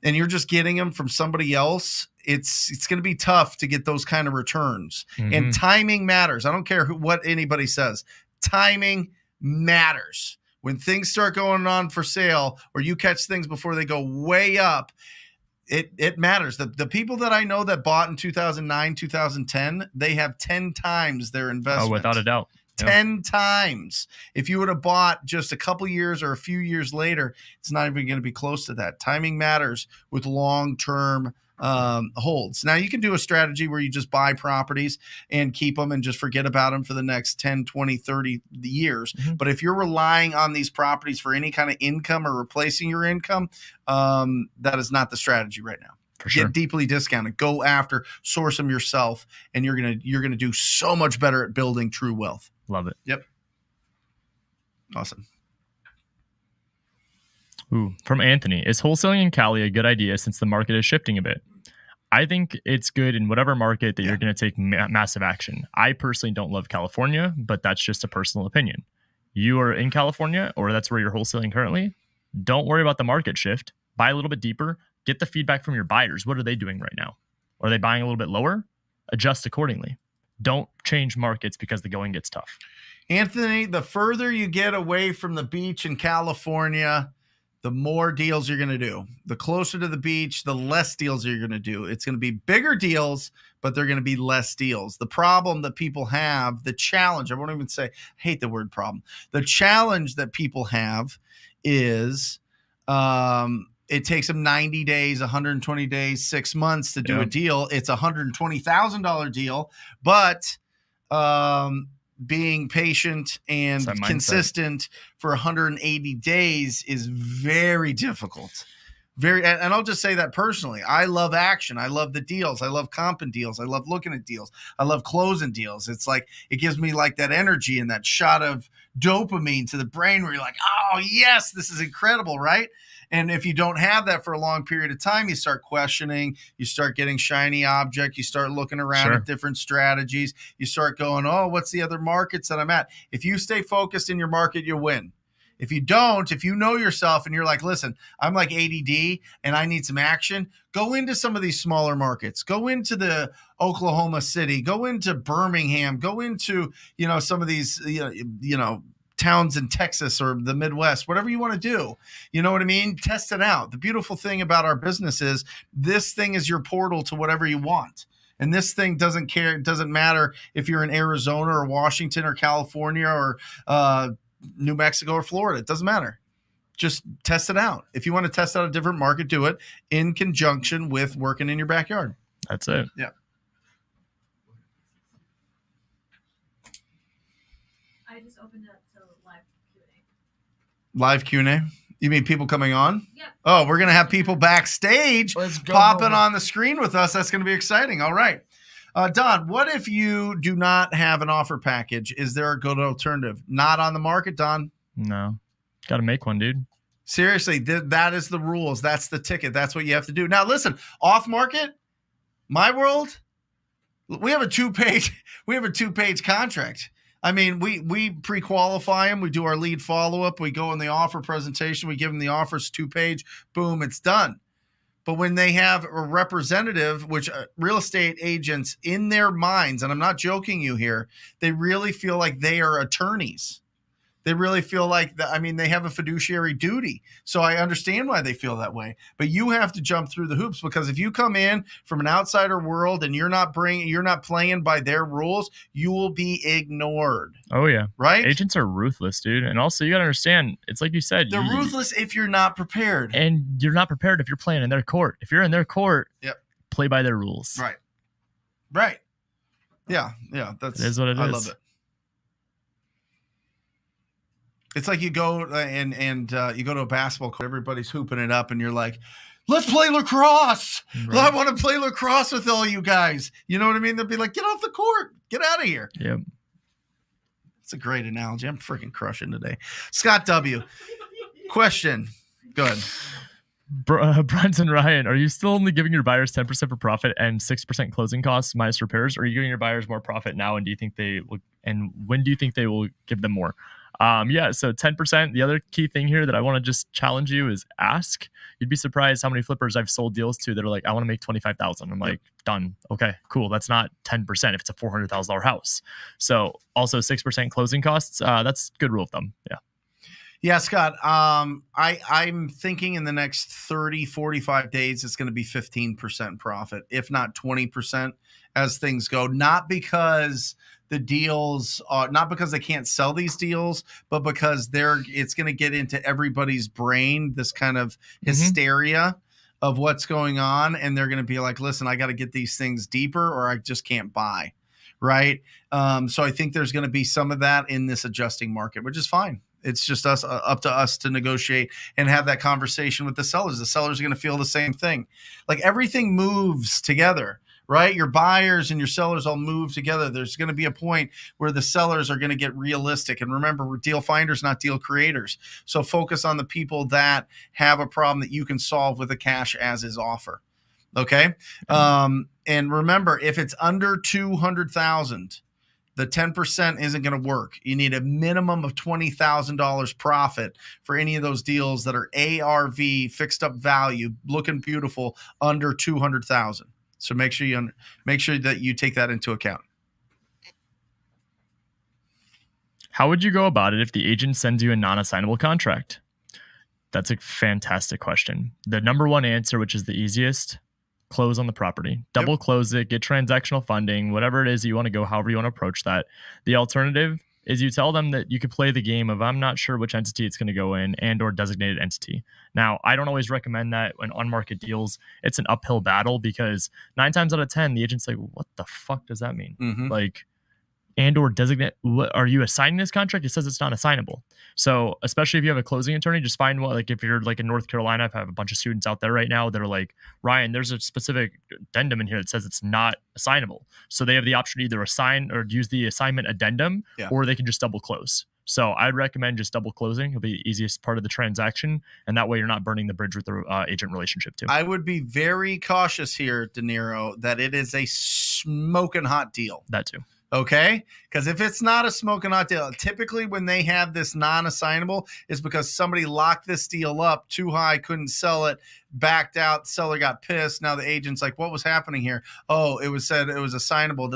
and you're just getting them from somebody else, it's going to be tough to get those kind of returns. And timing matters. I don't care what anybody says. Timing matters. When things start going on for sale, or you catch things before they go way up, it matters. The people that I know that bought in 2009, 2010, they have 10 times their investment. Oh, without a doubt. 10 times. If you would have bought just a couple years or a few years later, it's not even going to be close to that. Timing matters with long-term holds. Now you can do a strategy where you just buy properties and keep them and just forget about them for the next 10, 20, 30 years. Mhm. But if you're relying on these properties for any kind of income or replacing your income, that is not the strategy right now. For sure. Get deeply discounted, go after, source them yourself, and you're gonna do so much better at building true wealth. Love it. Yep. Awesome. Ooh, from Anthony, is wholesaling in Cali a good idea since the market is shifting a bit? I think it's good in whatever market that you're going to take massive action. I personally don't love California, but that's just a personal opinion. You are in California, or that's where you're wholesaling currently. Don't worry about the market shift. Buy a little bit deeper. Get the feedback from your buyers. What are they doing right now? Are they buying a little bit lower? Adjust accordingly. Don't change markets because the going gets tough. Anthony, the further you get away from the beach in California, the more deals you're going to do. The closer to the beach, the less deals you're going to do. It's going to be bigger deals, but they're going to be less deals. The problem that people have, the challenge, I won't even say, I hate the word problem. The challenge that people have is it takes them 90 days, 120 days, 6 months to do a deal. It's a $120,000 deal, but being patient and consistent for 180 days is very difficult. And I'll just say that personally. I love action. I love the deals. I love comping deals. I love looking at deals. I love closing deals. It's like, it gives me like that energy and that shot of dopamine to the brain where you're like, oh yes, this is incredible, right? And if you don't have that for a long period of time, you start questioning, you start getting shiny object, you start looking around at different strategies, you start going, oh, what's the other markets that I'm at? If you stay focused in your market, you'll win. If you don't, if you know yourself and you're like, listen, I'm like ADD and I need some action, go into some of these smaller markets. Go into the Oklahoma City, go into Birmingham, go into, some of these, towns in Texas or the Midwest, whatever you want to do. You know what I mean? Test it out. The beautiful thing about our business is this thing is your portal to whatever you want. And this thing doesn't care. It doesn't matter if you're in Arizona or Washington or California or New Mexico or Florida. It doesn't matter. Just test it out. If you want to test out a different market, do it in conjunction with working in your backyard. That's it. Yeah. I just opened up live Q&A. Live Q&A? You mean people coming on? Yep. Oh, we're going to have people backstage popping on the screen with us. That's going to be exciting. All right. Don, what if you do not have an offer package? Is there a good alternative? Not on the market, Don? No. Got to make one, dude. Seriously, that is the rules. That's the ticket. That's what you have to do. Now, listen, off market, my world, we have a two-page contract. I mean, we pre-qualify them. We do our lead follow-up. We go in the offer presentation. We give them the offers, 2-page. Boom, it's done. But when they have a representative, which real estate agents in their minds, and I'm not joking you here, they really feel like they are attorneys. They really feel like they have a fiduciary duty. So I understand why they feel that way. But you have to jump through the hoops, because if you come in from an outsider world and you're not playing by their rules, you will be ignored. Oh yeah. Right? Agents are ruthless, dude. And also you got to understand, it's like you said, they're ruthless if you're not prepared. And you're not prepared if you're playing in their court. If you're in their court, play by their rules. Right. Right. Yeah. It is what it is. I love it. It's like you go and you go to a basketball court, everybody's hooping it up, and you're like, let's play lacrosse. Right. I want to play lacrosse with all you guys. You know what I mean? They'll be like, get off the court. Get out of here. Yep. It's a great analogy. I'm freaking crushing today. Scott W. Question. Go ahead. Brent and Ryan, are you still only giving your buyers 10% for profit and 6% closing costs minus repairs? Or are you giving your buyers more profit now? And do you think they will? And when do you think they will give them more? So 10%. The other key thing here that I want to just challenge you is ask. You'd be surprised how many flippers I've sold deals to that are like, I want to make $25,000. I'm like, done. Okay, cool. That's not 10% if it's a $400,000 house. So also 6% closing costs. That's good rule of thumb. Yeah. Yeah, Scott, I'm thinking in the next 30, 45 days, it's going to be 15% profit, if not 20% as things go. Not because the deals, not because they can't sell these deals, but because it's going to get into everybody's brain, this kind of hysteria of what's going on, and they're going to be like, listen, I got to get these things deeper or I just can't buy. Right. So I think there's going to be some of that in this adjusting market, which is fine. It's just up to us to negotiate and have that conversation with the sellers. The sellers are going to feel the same thing. Like everything moves together, right? Your buyers and your sellers all move together. There's going to be a point where the sellers are going to get realistic. And remember, we're deal finders, not deal creators. So focus on the people that have a problem that you can solve with a cash as is offer. Okay. And remember, if it's under 200,000, the 10% isn't going to work. You need a minimum of $20,000 profit for any of those deals that are ARV, fixed up value, looking beautiful, under 200,000. So make sure that you take that into account. How would you go about it if the agent sends you a non-assignable contract? That's a fantastic question. The number one answer, which is the easiest, close on the property. Double close it, get transactional funding, whatever it is that you want to go, however you want to approach that. The alternative is you tell them that you could play the game of I'm not sure which entity it's going to go in and or designated entity. Now, I don't always recommend that when on market deals, it's an uphill battle because 9 times out of 10, the agent's like, what the fuck does that mean? Like, and or designate, what, are you assigning this contract? It says it's not assignable. So especially if you have a closing attorney, just find one. Like if you're like in North Carolina, I have a bunch of students out there right now that are like, Ryan, there's a specific addendum in here that says it's not assignable. So they have the option to either assign or use the assignment addendum, or they can just double close. So I'd recommend just double closing. It'll be the easiest part of the transaction. And that way you're not burning the bridge with the agent relationship too. I would be very cautious here, De Niro, that it is a smoking hot deal. That too. Okay, because if it's not a smoking hot deal, typically when they have this non-assignable, it's because somebody locked this deal up too high, couldn't sell it, backed out, seller got pissed. Now the agent's like, what was happening here? Oh, it was said it was assignable.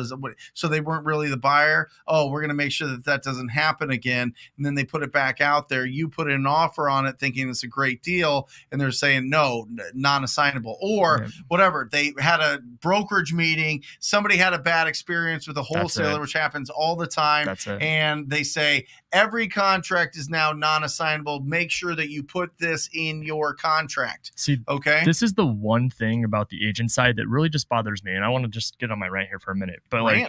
So they weren't really the buyer. Oh, we're going to make sure that that doesn't happen again. And then they put it back out there. You put in an offer on it thinking it's a great deal. And they're saying, no, non-assignable or whatever. They had a brokerage meeting. Somebody had a bad experience with a wholesaler, which happens all the time. And they say, every contract is now non-assignable. Make sure that you put this in your contract. See, this is the one thing about the agent side that really just bothers me. And I want to just get on my rant here for a minute. But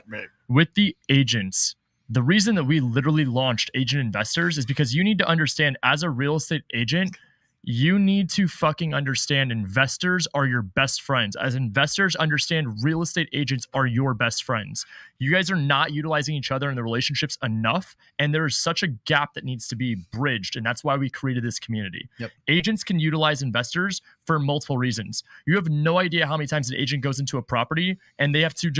with the agents, the reason that we literally launched Agent Investors is because you need to understand as a real estate agent, you need to fucking understand investors are your best friends. As investors, understand real estate agents are your best friends. You guys are not utilizing each other in the relationships enough. And there is such a gap that needs to be bridged. And that's why we created this community. Agents can utilize investors for multiple reasons. You have no idea how many times an agent goes into a property and they have to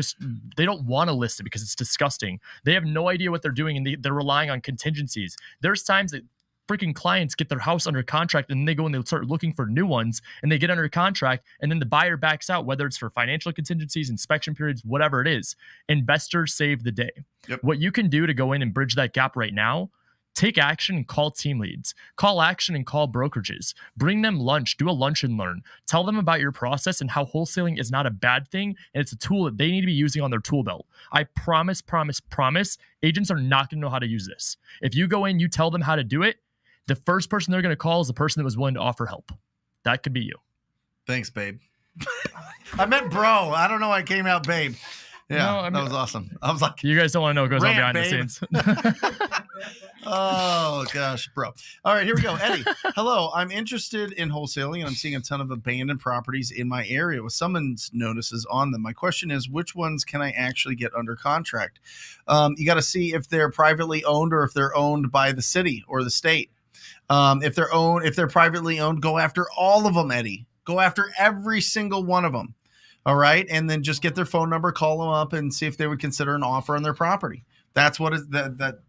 they don't want to list it because it's disgusting. They have no idea what they're doing and they're relying on contingencies. There's times that freaking clients get their house under contract and then they go and they start looking for new ones and they get under contract and then the buyer backs out, whether it's for financial contingencies, inspection periods, whatever it is. Investors save the day. What you can do to go in and bridge that gap right now, take action and call team leads, call action and call brokerages, bring them lunch, do a lunch and learn, tell them about your process and how wholesaling is not a bad thing. And it's a tool that they need to be using on their tool belt. I promise, agents are not going to know how to use this. If you go in, you tell them how to do it, the first person they're going to call is the person that was willing to offer help. That could be you. Thanks, babe. I meant bro. I don't know why it came out babe. Yeah, that was awesome. I was like, you guys don't want to know what goes on behind the scenes. Oh, gosh, bro. All right, here we go. Eddie, hello. I'm interested in wholesaling, and I'm seeing a ton of abandoned properties in my area with summons notices on them. My question is, which ones can I actually get under contract? You got to see if they're privately owned or if they're owned by the city or the state. If they're privately owned, go after all of them, Eddie. Go after every single one of them. All right. And then just get their phone number, call them up and see if they would consider an offer on their property. That's what is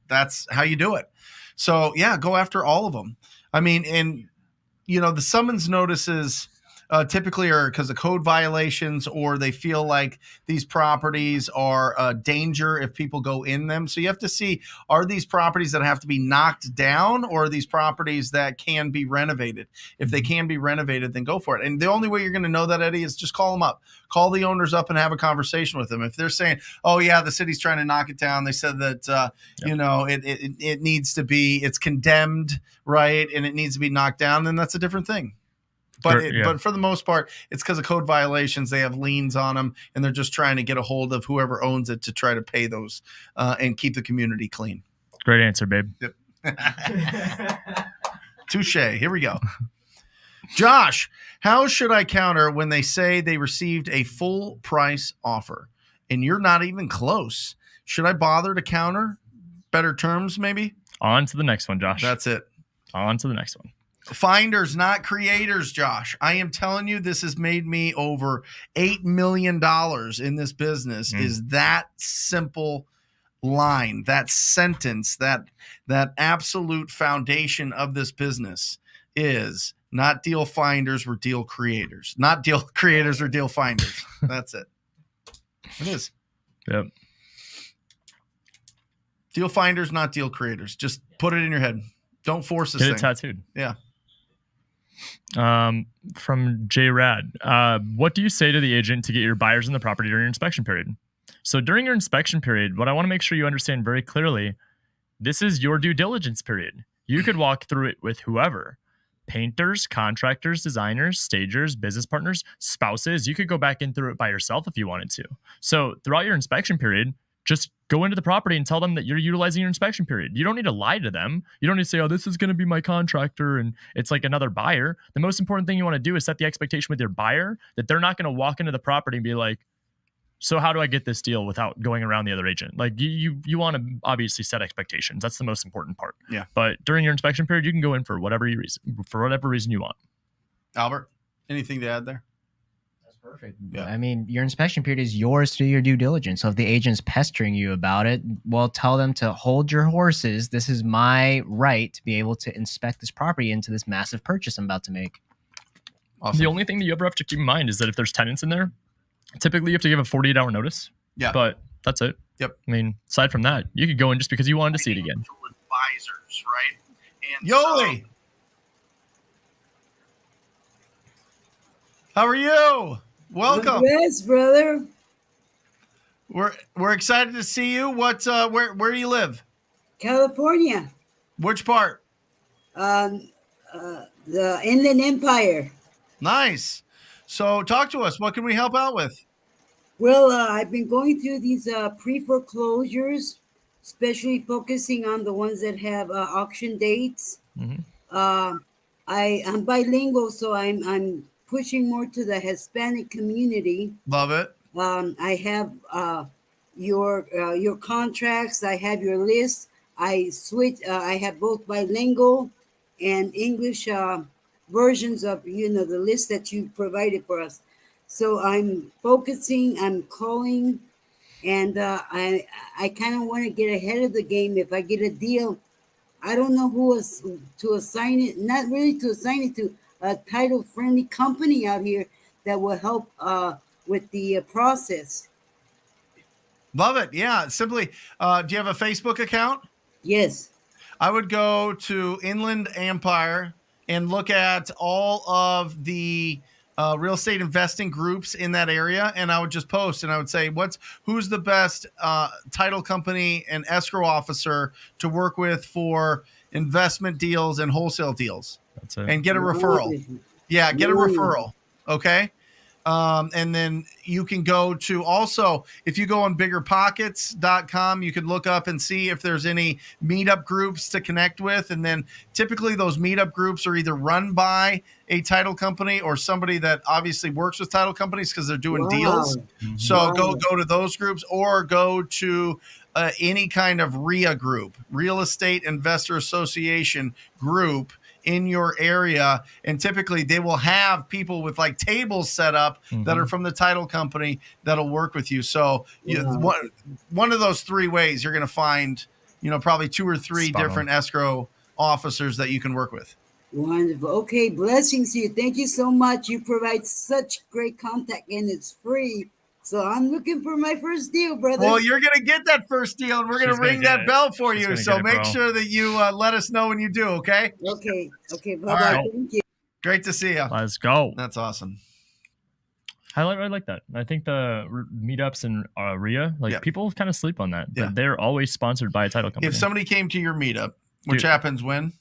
that's how you do it. So yeah, go after all of them. I mean, and the summons notices typically are because of code violations or they feel like these properties are a danger if people go in them. So you have to see, are these properties that have to be knocked down or are these properties that can be renovated? If they can be renovated, then go for it. And the only way you're going to know that, Eddie, is just call them up. Call the owners up and have a conversation with them. If they're saying, oh, yeah, the city's trying to knock it down. They said that, it needs to be, it's condemned, right? And it needs to be knocked down. Then that's a different thing. But for the most part, it's because of code violations. They have liens on them, and they're just trying to get a hold of whoever owns it to try to pay those and keep the community clean. Great answer, babe. Yep. Touche. Here we go. Josh, how should I counter when they say they received a full price offer and you're not even close? Should I bother to counter? Better terms, maybe? On to the next one, Josh. That's it. On to the next one. Finders, not creators, Josh. I am telling you, this has made me over $8 million in this business. Is that simple line, that sentence, that absolute foundation of this business is not deal finders, we're deal creators. Not deal creators or deal finders. That's it. It is. Yep. Deal finders, not deal creators. Just put it in your head. Don't force this Get thing. it tattooed. Yeah. From J Rad, what do you say to the agent to get your buyers in the property during your inspection period? So during your inspection period, what I want to make sure you understand very clearly, this is your due diligence period. You could walk through it with whoever. Painters, contractors, designers, stagers, business partners, spouses. You could go back in through it by yourself if you wanted to. So throughout your inspection period, just go into the property and tell them that you're utilizing your inspection period. You don't need to lie to them. You don't need to say, oh, this is going to be my contractor and it's like another buyer. The most important thing you want to do is set the expectation with your buyer that they're not going to walk into the property and be like, so how do I get this deal without going around the other agent? Like you want to obviously set expectations. That's the most important part. Yeah. But during your inspection period, you can go in for whatever reason you want. Albert, anything to add there? Perfect. Yeah. I mean, your inspection period is yours to do your due diligence. So if the agent's pestering you about it, well, tell them to hold your horses. This is my right to be able to inspect this property into this massive purchase I'm about to make. Awesome. The only thing that you ever have to keep in mind is that if there's tenants in there, typically you have to give a 48-hour notice. Yeah. But that's it. Yep. I mean, aside from that, you could go in just because you wanted to see it again. Advisors, right? And Yoli, how are you? Welcome. Yes, brother. We're excited to see you. Where do you live? California. Which part? The Inland Empire. Nice. So talk to us. What can we help out with? Well, I've been going through these pre-foreclosures, especially focusing on the ones that have auction dates. Mm-hmm. I'm bilingual, so I'm pushing more to the Hispanic community. Love it. I have your contracts. I have your list. I have both bilingual and English versions of the list that you provided for us. So I'm focusing. I'm calling, and I kind of want to get ahead of the game. If I get a deal, I don't know who to assign it. Not really to assign it to a title-friendly company out here that will help with the process. Love it. Yeah. Simply, do you have a Facebook account? Yes. I would go to Inland Empire and look at all of the real estate investing groups in that area, and I would just post and I would say, who's the best title company and escrow officer to work with for investment deals and wholesale deals. That's it. And get a referral. Yeah, get a referral. Okay. And then you can go to also, if you go on biggerpockets.com, you can look up and see if there's any meetup groups to connect with. And then typically those meetup groups are either run by a title company or somebody that obviously works with title companies because they're doing deals. So go to those groups or go to any kind of RIA group, Real Estate Investor Association group in your area, and typically they will have people with like tables set up that are from the title company that'll work with you. So one of those three ways you're going to find, probably 2 or 3 different escrow officers that you can work with. Wonderful. Okay, blessings to you. Thank you so much. You provide such great contact, and it's free. So I'm looking for my first deal, brother. Well, you're going to get that first deal, and we're going to ring that bell for you. So make sure that you let us know when you do, okay? Okay. Bye-bye. Right. Thank you. Great to see you. Let's go. That's awesome. I like that. I think the meetups in RIA, people kind of sleep on that. But they're always sponsored by a title company. If somebody came to your meetup which happens when?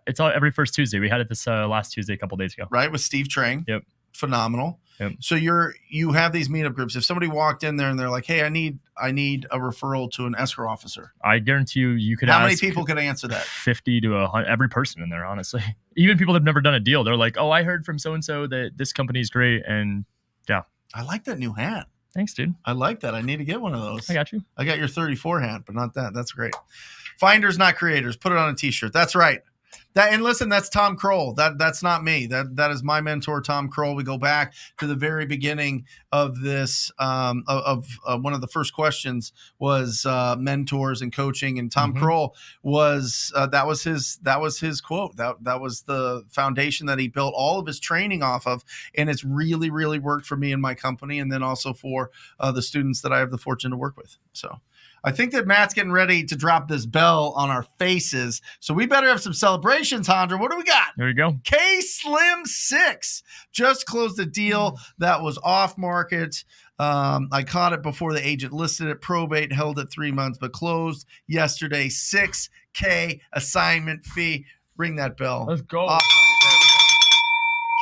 It's all every first Tuesday. We had it this last Tuesday, a couple days ago. Right, with Steve Trang. Yep. Phenomenal. Yep. So you have these meetup groups. If somebody walked in there and they're like, "Hey, I need a referral to an escrow officer," I guarantee you could. How many people could answer that? 50 to 100. Every person in there, honestly. Even people that've never done a deal, they're like, "Oh, I heard from so and so that this company is great," and yeah. I like that new hat. Thanks, dude. I like that. I need to get one of those. I got you. I got your 34 hat, but not that. That's great. Finders, not creators. Put it on a t-shirt. That's right. And listen, that's Tom Kroll. That's not me. That is my mentor, Tom Kroll. We go back to the very beginning of this. One of the first questions was mentors and coaching, and Tom Kroll was that was his quote. That was the foundation that he built all of his training off of, and it's really worked for me and my company, and then also for the students that I have the fortune to work with. So. I think that Matt's getting ready to drop this bell on our faces. So we better have some celebrations, Hondra. What do we got? There you go. K-Slim 6 just closed a deal that was off market. I caught it before the agent listed it. Probate held it 3 months, but closed yesterday. $6K assignment fee. Ring that bell. Let's go.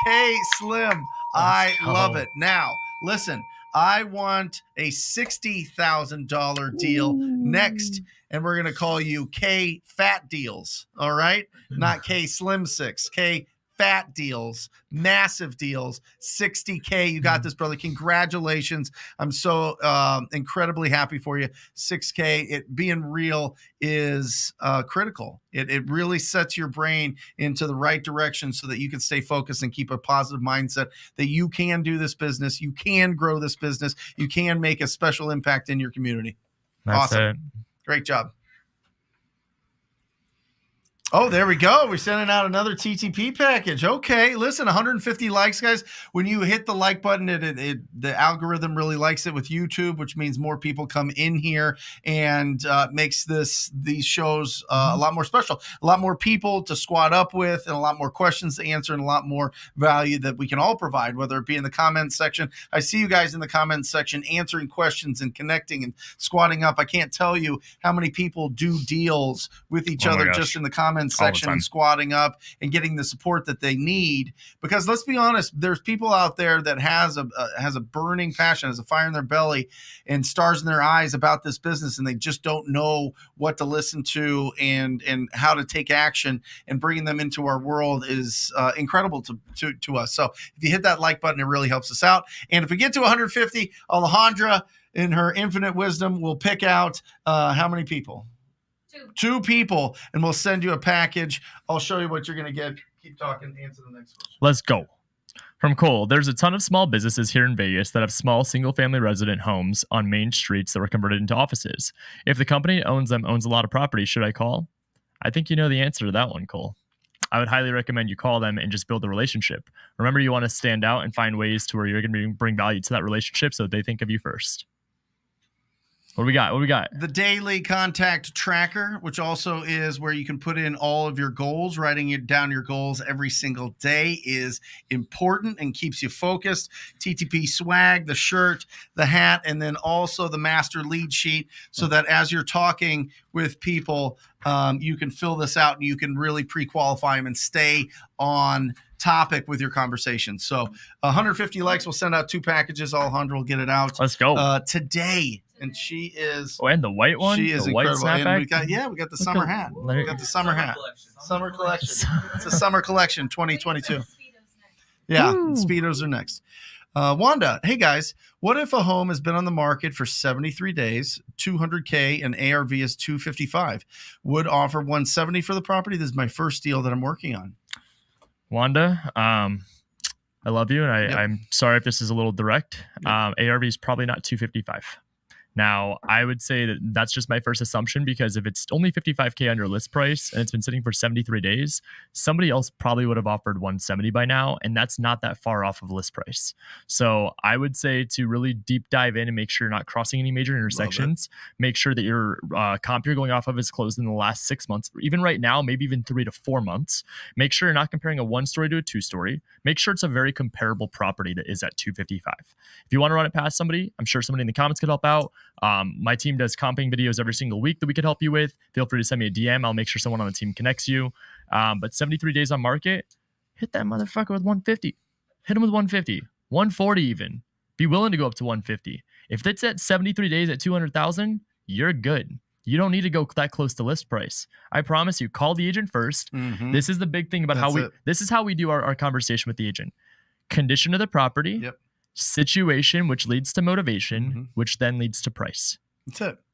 K-Slim. I love it. Now, listen. I want a $60,000 deal next, and we're going to call you K Fat Deals, all right? Not K Slim 6, K Fat Deals, massive deals, $60K. You got this, brother. Congratulations. I'm so incredibly happy for you. $6K, it being real is critical. It really sets your brain into the right direction so that you can stay focused and keep a positive mindset that you can do this business. You can grow this business. You can make a special impact in your community. That's awesome. it. Great job. Oh, there we go. We're sending out another TTP package. Okay, listen, 150 likes, guys. When you hit the like button, the algorithm really likes it with YouTube, which means more people come in here and makes these shows a lot more special, a lot more people to squat up with, and a lot more questions to answer, and a lot more value that we can all provide, whether it be in the comments section. I see you guys in the comments section answering questions and connecting and squatting up. I can't tell you how many people do deals with each other just in the comments section and squatting up and getting the support that they need, because let's be honest, there's people out there that has a burning passion, has a fire in their belly and stars in their eyes about this business, and they just don't know what to listen to and how to take action, and bringing them into our world is incredible to us. So if you hit that like button, it really helps us out. And if we get to 150, Alejandra in her infinite wisdom will pick out how many people? Two people, and we'll send you a package. I'll show you what you're going to get. Keep talking. Answer the next question. Let's go. From Cole, there's a ton of small businesses here in Vegas that have small single-family resident homes on main streets that were converted into offices. If the company owns them, owns a lot of property, should I call? I think you know the answer to that one, Cole. I would highly recommend you call them and just build a relationship. Remember, you want to stand out and find ways to where you're going to bring value to that relationship so they think of you first. What do we got? The daily contact tracker, which also is where you can put in all of your goals. Writing it down, your goals every single day is important and keeps you focused. TTP swag, the shirt, the hat, and then also the master lead sheet, so that as you're talking with people, you can fill this out and you can really pre-qualify them and stay on topic with your conversation. So 150 likes, we'll send out 2 packages. Alejandra will get it out. Let's go. Today. And she is. Oh, and the white one. She is the incredible. White snapback. And we got the summer hat. We got the summer hat. Summer collection. It's a summer collection 2022. Yeah, Speedos are next. Wanda, hey guys, what if a home has been on the market for 73 days, 200K, and ARV is 255? Would offer 170 for the property. This is my first deal that I'm working on. Wanda, I love you, and I'm sorry if this is a little direct. ARV is probably not 255. Now, I would say that that's just my first assumption, because if it's only 55K under list price and it's been sitting for 73 days, somebody else probably would have offered 170 by now, and that's not that far off of list price. So I would say to really deep dive in and make sure you're not crossing any major intersections. Make sure that your comp you're going off of is closed in the last 6 months, or even right now, maybe even 3 to 4 months. Make sure you're not comparing a 1-story to a 2-story. Make sure it's a very comparable property that is at 255. If you want to run it past somebody, I'm sure somebody in the comments could help out. My team does comping videos every single week that we could help you with. Feel free to send me a DM. I'll make sure someone on the team connects you. But 73 days on market, hit that motherfucker with 150. Hit him with 150, 140 even. Be willing to go up to 150. If it's at 73 days at 200,000, you're good. You don't need to go that close to list price. I promise you, call the agent first. Mhm. This is the big thing about this is how we do our conversation with the agent. Condition of the property, situation, which leads to motivation, which then leads to price.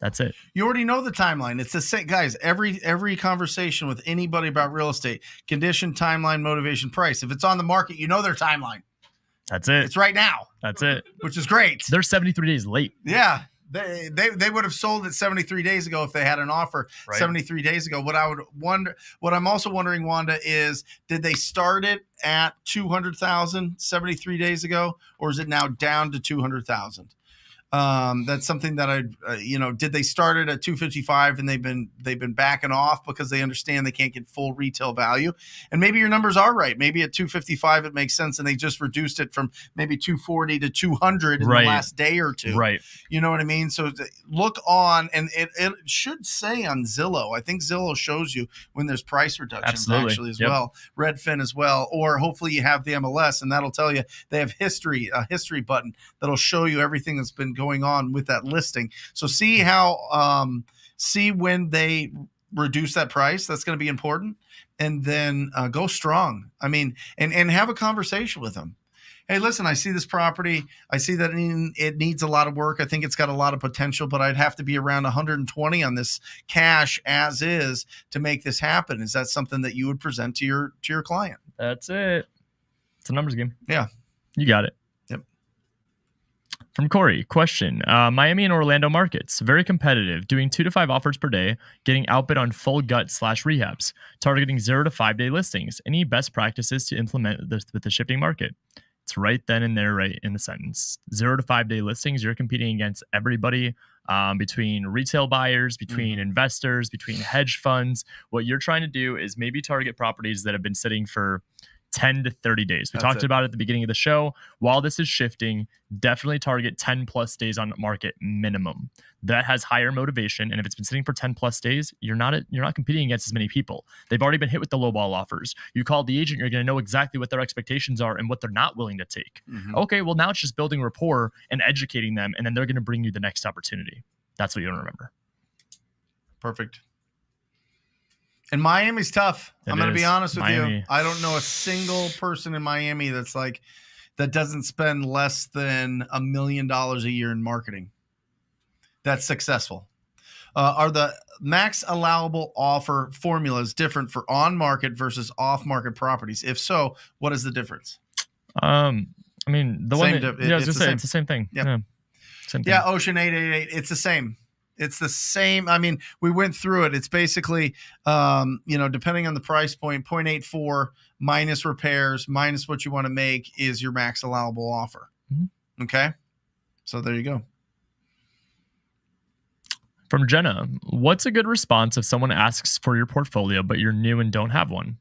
That's it. You already know the timeline. It's the same, guys. Every conversation with anybody about real estate, condition, timeline, motivation, price. If it's on the market, you know their timeline. That's it. It's right now. That's it. Which is great. They're 73 days late. Yeah. They would have sold it 73 days ago if they had an offer 73 days ago. What I'm also wondering, Wanda, is did they start it at 200,000 73 days ago, or is it now down to 200,000? That's something that did they start it at 255 and they've been backing off because they understand they can't get full retail value? And maybe your numbers are right. Maybe at 255 it makes sense, and they just reduced it from maybe 240 to 200 in the last day or two. Right. You know what I mean? So look on, and it should say on Zillow. I think Zillow shows you when there's price reductions actually as well. Redfin as well, or hopefully you have the MLS, and that'll tell you they have a history button that'll show you everything that's been going on with that listing. So see when they reduce that price. That's going to be important. And then go strong. I mean, and have a conversation with them. Hey, listen, I see this property. I see that it needs a lot of work. I think it's got a lot of potential, but I'd have to be around 120 on this cash as is to make this happen. Is that something that you would present to your client? That's it. It's a numbers game. Yeah. You got it. From Corey, question. Miami and Orlando markets, very competitive, doing 2 to 5 offers per day, getting outbid on full gut / rehabs, targeting 0 to 5 day listings. Any best practices to implement this with the shifting market? It's right then and there, right in the sentence. 0 to 5 day listings, you're competing against everybody, between retail buyers, between investors, between hedge funds. What you're trying to do is maybe target properties that have been sitting for 10 to 30 days. We talked about it at the beginning of the show. While this is shifting, definitely target 10 plus days on market minimum. That has higher motivation. And if it's been sitting for 10 plus days, you're not competing against as many people. They've already been hit with the lowball offers. You call the agent, you're going to know exactly what their expectations are and what they're not willing to take. Okay, well, now it's just building rapport and educating them, and then they're going to bring you the next opportunity. That's what you want to remember. Perfect. And Miami's tough. I'm going to be honest with you. I don't know a single person in Miami that doesn't spend less than $1 million a year in marketing. That's successful. Are the max allowable offer formulas different for on-market versus off-market properties? If so, what is the difference? I mean, it's the same thing. Yeah. Same thing. Yeah, Ocean 888. It's the same. It's the same. I mean, we went through it. It's basically, depending on the price point, 0.84 minus repairs, minus what you want to make is your max allowable offer. Okay. So there you go. From Jenna, what's a good response if someone asks for your portfolio, but you're new and don't have one?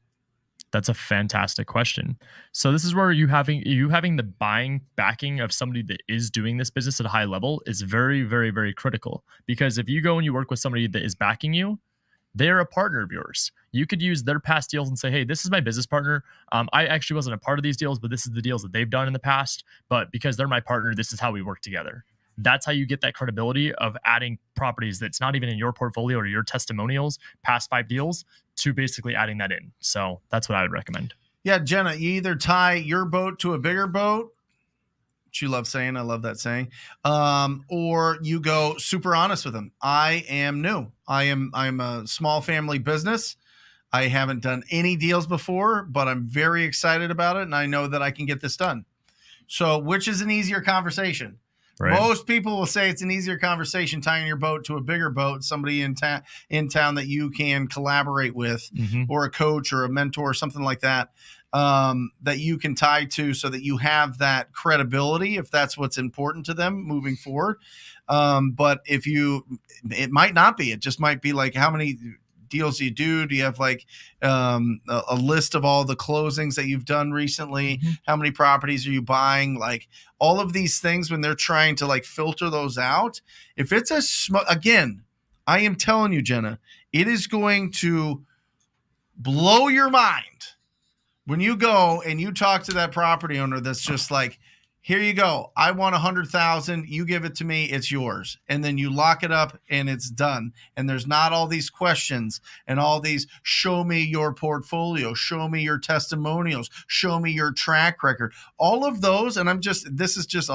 That's a fantastic question. So this is where you having the backing of somebody that is doing this business at a high level is very, very, very critical. Because if you go and you work with somebody that is backing you, they're a partner of yours. You could use their past deals and say, hey, this is my business partner. I actually wasn't a part of these deals, but this is the deals that they've done in the past. But because they're my partner, this is how we work together. That's how you get that credibility of adding properties that's not even in your portfolio or your testimonials, past 5 deals, to basically adding that in. So that's what I would recommend. Yeah, Jenna, you either tie your boat to a bigger boat, which you love saying, I love that saying, or you go super honest with them. I am new. I'm a small family business. I haven't done any deals before, but I'm very excited about it, and I know that I can get this done. So which is an easier conversation? Right. Most people will say it's an easier conversation tying your boat to a bigger boat, somebody in town that you can collaborate with, or a coach or a mentor or something like that, that you can tie to so that you have that credibility if that's what's important to them moving forward. But it might not be. It just might be like, how many deals you do? Do you have like a list of all the closings that you've done recently? Mm-hmm. How many properties are you buying? Like all of these things when they're trying to like filter those out. If it's again, I am telling you, Jenna, it is going to blow your mind when you go and you talk to that property owner that's just like, here you go. I want 100,000. You give it to me. It's yours. And then you lock it up and it's done. And there's not all these questions and all these, show me your portfolio, show me your testimonials, show me your track record, all of those. And this is just,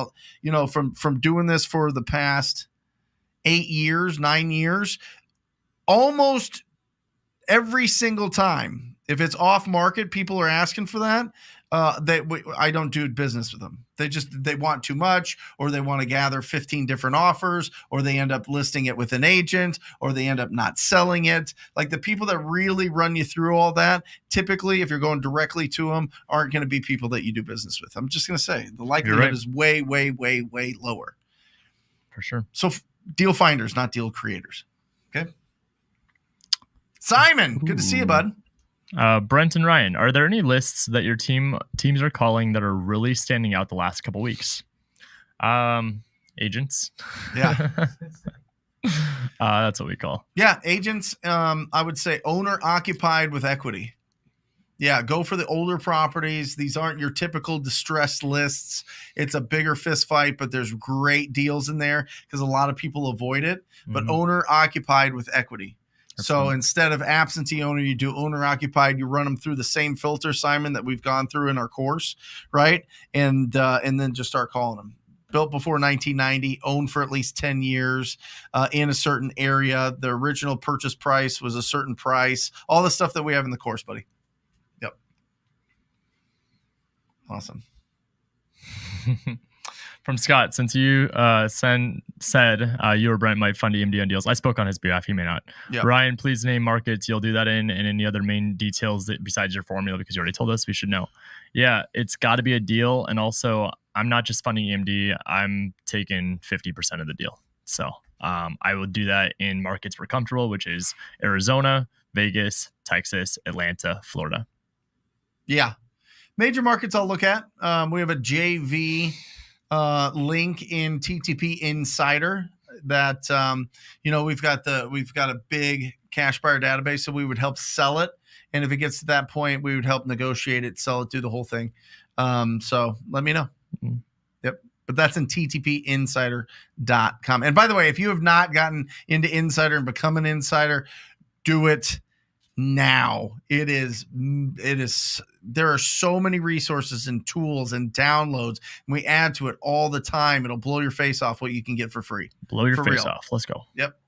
from doing this for the past 9 years, almost every single time, if it's off market, people are asking for that. I don't do business with them. They want too much, or they want to gather 15 different offers, or they end up listing it with an agent, or they end up not selling it. Like the people that really run you through all that, typically, if you're going directly to them, aren't going to be people that you do business with. I'm just going to say the likelihood is way, way, way, way lower. For sure. So deal finders, not deal creators. Okay. Simon, good to see you, bud. Brent and Ryan, are there any lists that your teams are calling that are really standing out the last couple weeks? Agents. Yeah. That's what we call. Yeah, agents. I would say owner occupied with equity. Yeah, go for the older properties. These aren't your typical distressed lists. It's a bigger fist fight, but there's great deals in there because a lot of people avoid it. But owner occupied with equity. So instead of absentee owner, you do owner occupied. You run them through the same filter, Simon, that we've gone through in our course, right? And then just start calling them. Built before 1990, owned for at least 10 years, in a certain area. The original purchase price was a certain price. All the stuff that we have in the course, buddy. Yep. Awesome. From Scott, since you said you or Brent might fund EMD on deals, I spoke on his behalf. He may not. Yep. Ryan, please name markets you'll do that in, and any other main details that besides your formula, because you already told us we should know. Yeah, it's got to be a deal, and also I'm not just funding EMD. I'm taking 50% of the deal. So I will do that in markets we're comfortable, which is Arizona, Vegas, Texas, Atlanta, Florida. Yeah, major markets I'll look at. We have a JV link in TTP Insider that we've got a big cash buyer database, so we would help sell it, and if it gets to that point, we would help negotiate it, sell it, do the whole thing. So let me know. Yep. But that's in ttpinsider.com. And by the way, if you have not gotten into Insider and become an insider, do it now. There are so many resources and tools and downloads, and we add to it all the time. It'll blow your face off what you can get for free. Blow your face off. Let's go. Yep.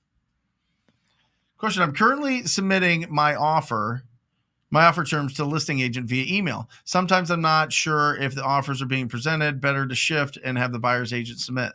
Question. I'm currently submitting my offer terms to the listing agent via email. Sometimes I'm not sure if the offers are being presented. Better to shift and have the buyer's agent submit.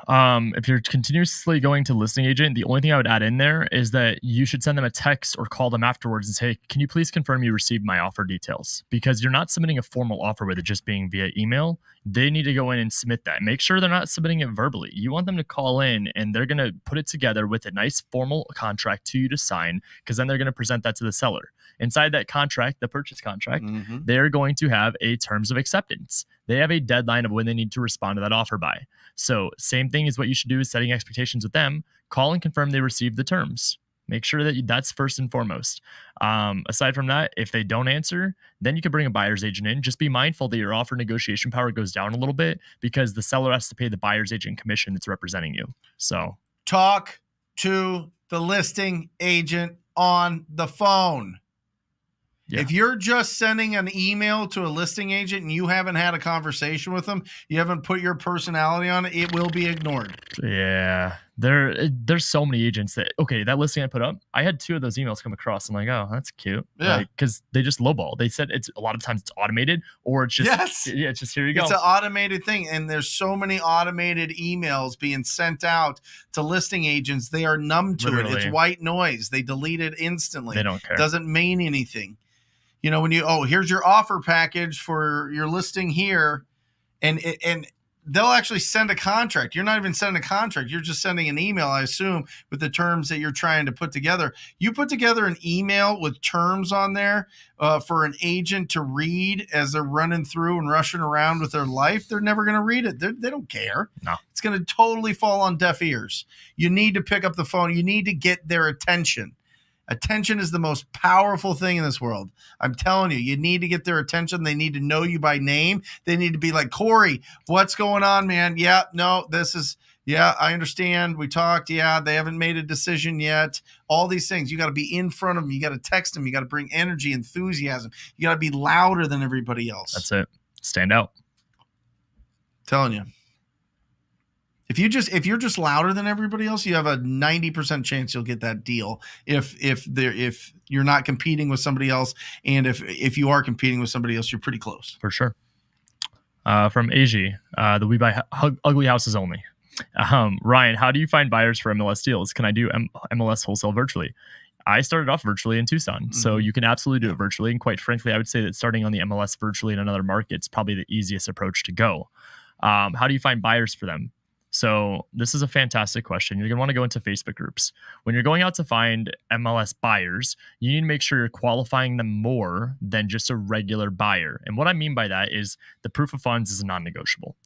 If you're continuously going to listing agent, the only thing I would add in there is that you should send them a text or call them afterwards and say, can you please confirm you received my offer details? Because you're not submitting a formal offer with it just being via email. They need to go in and submit that. Make sure they're not submitting it verbally. You want them to call in and they're going to put it together with a nice formal contract to you to sign, because then they're going to present that to the seller. Inside that contract, the purchase contract, they're going to have a terms of acceptance. They have a deadline of when they need to respond to that offer by. So same thing is what you should do is setting expectations with them. Call and confirm they received the terms. Make sure that that's first and foremost. Aside from that, if they don't answer, then you can bring a buyer's agent in. Just be mindful that your offer negotiation power goes down a little bit, because the seller has to pay the buyer's agent commission that's representing you. So talk to the listing agent on the phone. Yeah. If you're just sending an email to a listing agent and you haven't had a conversation with them, you haven't put your personality on it, it will be ignored. Yeah. There's so many agents that, that listing I put up, I had 2 of those emails come across. I'm like, oh, that's cute. Yeah. Because they just lowball. They said a lot of times it's automated, or it's just, it's just, here you go. It's an automated thing. And there's so many automated emails being sent out to listing agents. They are numb to it. It's white noise. They delete it instantly. They don't care. Doesn't mean anything. When here's your offer package for your listing here. And they'll actually send a contract. You're not even sending a contract. You're just sending an email, I assume, with the terms that you're trying to put together. You put together an email with terms on there for an agent to read as they're running through and rushing around with their life. They're never going to read it. They don't care. No. It's going to totally fall on deaf ears. You need to pick up the phone. You need to get their attention. Attention is the most powerful thing in this world. I'm telling you, you need to get their attention. They need to know you by name. They need to be like, Corey, what's going on, man? Yeah, no, I understand. We talked. Yeah, they haven't made a decision yet. All these things. You got to be in front of them. You got to text them. You got to bring energy, enthusiasm. You got to be louder than everybody else. That's it. Stand out. Telling you. If you're just louder than everybody else, you have a 90% chance you'll get that deal. If you're not competing with somebody else, and if you are competing with somebody else, you're pretty close. For sure. From AG, the We Buy Ugly Houses Only. Ryan, how do you find buyers for MLS deals? Can I do MLS wholesale virtually? I started off virtually in Tucson, so you can absolutely do it virtually. And quite frankly, I would say that starting on the MLS virtually in another market is probably the easiest approach to go. How do you find buyers for them? So this is a fantastic question. You're going to want to go into Facebook groups. When you're going out to find MLS buyers, you need to make sure you're qualifying them more than just a regular buyer. And what I mean by that is the proof of funds is a non-negotiable.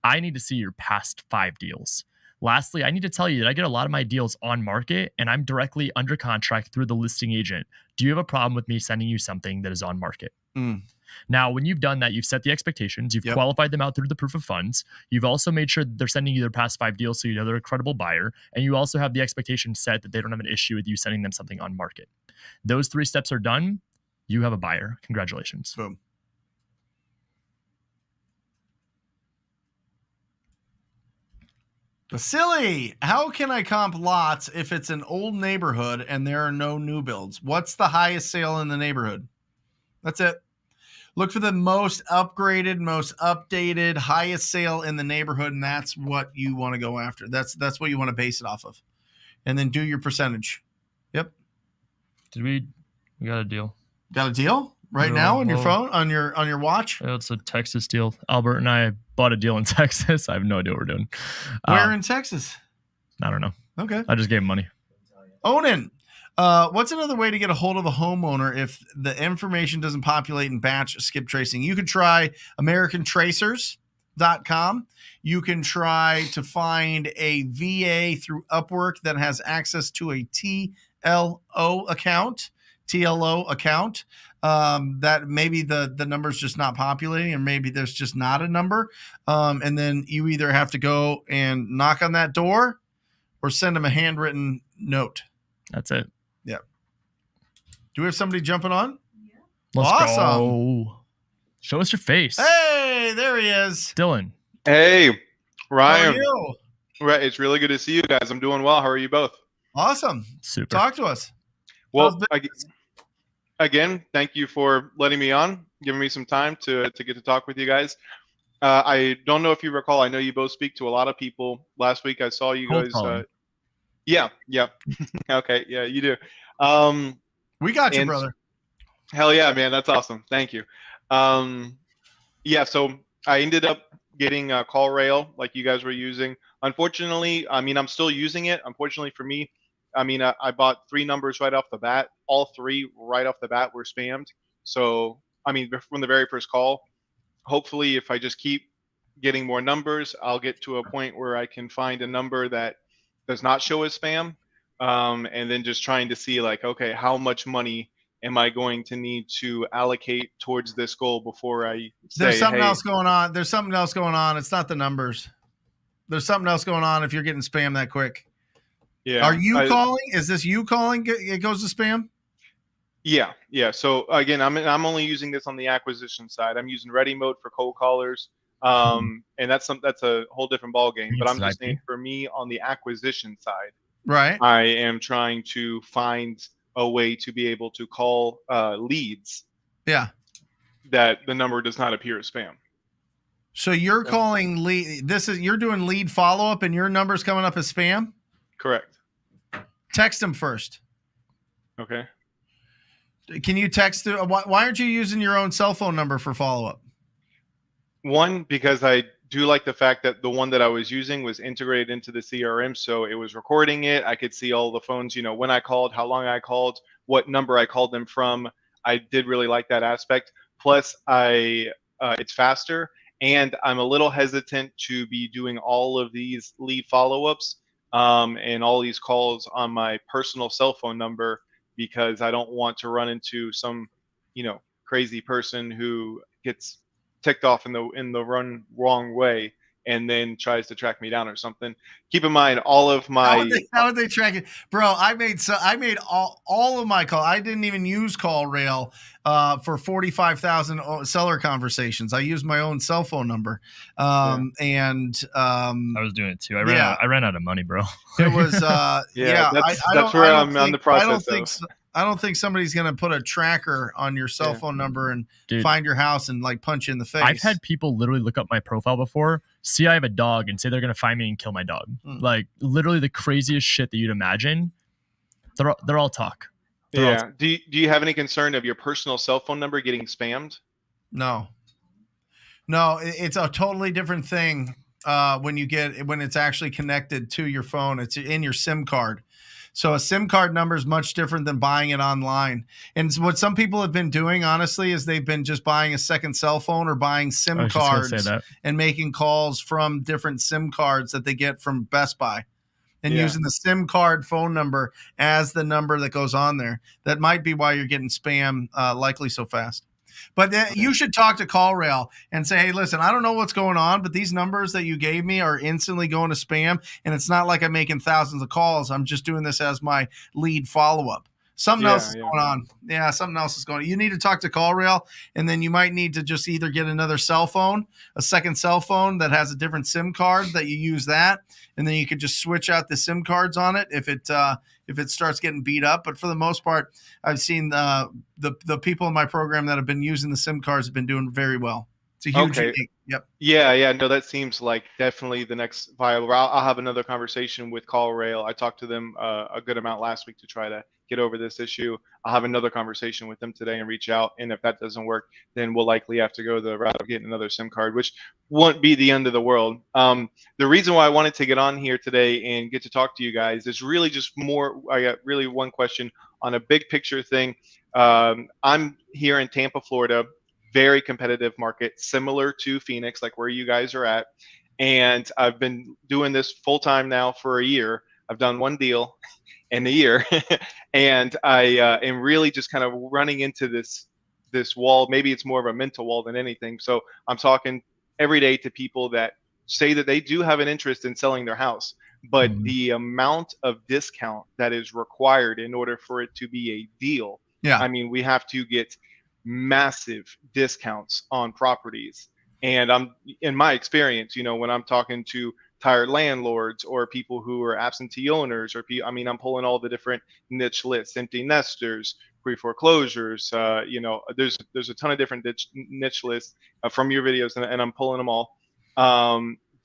I need to see your past 5 deals. Lastly, I need to tell you that I get a lot of my deals on market and I'm directly under contract through the listing agent. Do you have a problem with me sending you something that is on market? Now, when you've done that, you've set the expectations, you've qualified them out through the proof of funds. You've also made sure that they're sending you their past 5 deals so you know they're a credible buyer. And you also have the expectation set that they don't have an issue with you sending them something on market. Those 3 steps are done. You have a buyer. Congratulations. Boom. Vasily, how can I comp lots if it's an old neighborhood and there are no new builds? What's the highest sale in the neighborhood? That's it. Look for the most upgraded, most updated, highest sale in the neighborhood, and that's what you want to go after. That's what you want to base it off of. And then do your percentage. Yep. We got a deal. Got a deal right now on your phone, on your watch? It's a Texas deal. Albert and I bought a deal in Texas. I have no idea what we're doing. Where in Texas? I don't know. Okay. I just gave him money. Onan. What's another way to get a hold of a homeowner if the information doesn't populate in batch skip tracing? You could try AmericanTracers.com. You can try to find a VA through Upwork that has access to a TLO account. That maybe the number's just not populating, or maybe there's just not a number. And then you either have to go and knock on that door or send them a handwritten note. That's it. Yeah. Do we have somebody jumping on? Yeah. Let's Awesome. go. Show us your face. Hey, there he is. Dylan. Hey, How Ryan. are you? Right, it's really good to see you guys. I'm doing well. How are you both? Awesome. Super. Talk to us. Well, again, thank you for letting me on, giving me some time to get to talk with you guys. I don't know if you recall. I know you both speak to a lot of people. Last week, I saw you guys. Yeah. Okay. Yeah, you do. We got you, brother. Hell yeah, man. That's awesome. Thank you. Yeah, so I ended up getting a call rail like you guys were using. Unfortunately, I mean, I'm still using it. Unfortunately for me, I mean, I bought 3 numbers right off the bat. All 3 right off the bat were spammed. So, I mean, from the very first call, hopefully if I just keep getting more numbers, I'll get to a point where I can find a number that does not show as spam. And then just trying to see like, okay, how much money am I going to need to allocate towards this goal before I say, There's something else going on. There's something else going on. It's not the numbers. There's something else going on if you're getting spammed that quick. Yeah. Are you calling? Is this you calling? It goes to spam? Yeah. So again, I'm only using this on the acquisition side. I'm using Ready Mode for cold callers. And that's a whole different ball game. But I'm just saying, for me on the acquisition side, right, I am trying to find a way to be able to call leads. Yeah. That the number does not appear as spam. So you're calling lead. You're doing lead follow up, and your number's coming up as spam. Correct. Text them first. Okay. Can you text? Why aren't you using your own cell phone number for follow up? One, because I do like the fact that the one that I was using was integrated into the CRM, so it was recording it. I could see all the phones, when I called, how long I called, what number I called them from. I did really like that aspect. Plus, it's faster, and I'm a little hesitant to be doing all of these lead follow-ups and all these calls on my personal cell phone number, because I don't want to run into some, crazy person who gets ticked off in the wrong way and then tries to track me down or something. Keep in mind, all of my How would they track it, bro? I made all of my call. I didn't even use CallRail for 45,000 seller conversations. I used my own cell phone number, and I was doing it too. I ran out of money, bro. It was that's where I'm on the process. I don't think somebody's going to put a tracker on your cell phone number and find your house and like punch you in the face. I've had people literally look up my profile before, see I have a dog, and say they're going to find me and kill my dog. Like literally the craziest shit that you'd imagine. They're all talk. Do you have any concern of your personal cell phone number getting spammed? No, it's a totally different thing when it's actually connected to your phone. It's in your SIM card. So a SIM card number is much different than buying it online. And what some people have been doing, honestly, is they've been just buying a second cell phone or buying SIM cards and making calls from different SIM cards that they get from Best Buy and using the SIM card phone number as the number that goes on there. That might be why you're getting spam likely so fast. But you should talk to CallRail and say, hey, listen, I don't know what's going on, but these numbers that you gave me are instantly going to spam. And it's not like I'm making thousands of calls. I'm just doing this as my lead follow-up. Something else is going on. Yeah, something else is going on. You need to talk to CallRail, and then you might need to just either get another cell phone, a second cell phone that has a different SIM card that you use that, and then you could just switch out the SIM cards on it if it starts getting beat up. But for the most part, I've seen the people in my program that have been using the SIM cards have been doing very well. It's a huge unique. Yep. Yeah. No, that seems like definitely the next viable route. I'll have another conversation with CallRail. I talked to them a good amount last week to try to get over this issue. I'll have another conversation with them today and reach out. And if that doesn't work, then we'll likely have to go the route of getting another SIM card, which won't be the end of the world. The reason why I wanted to get on here today and get to talk to you guys is really just more. I got really one question on a big picture thing. I'm here in Tampa, Florida. Very competitive market, similar to Phoenix, like where you guys are at. And I've been doing this full time now for a year. I've done one deal in a year, and I am really just kind of running into this wall. Maybe it's more of a mental wall than anything. So I'm talking every day to people that say that they do have an interest in selling their house, but the amount of discount that is required in order for it to be a deal. Yeah, I mean, we have to get massive discounts on properties. And I'm, in my experience, when I'm talking to tired landlords or people who are absentee owners, or I'm pulling all the different niche lists, empty nesters, pre-foreclosures, there's a ton of different niche lists from your videos, and I'm pulling them all.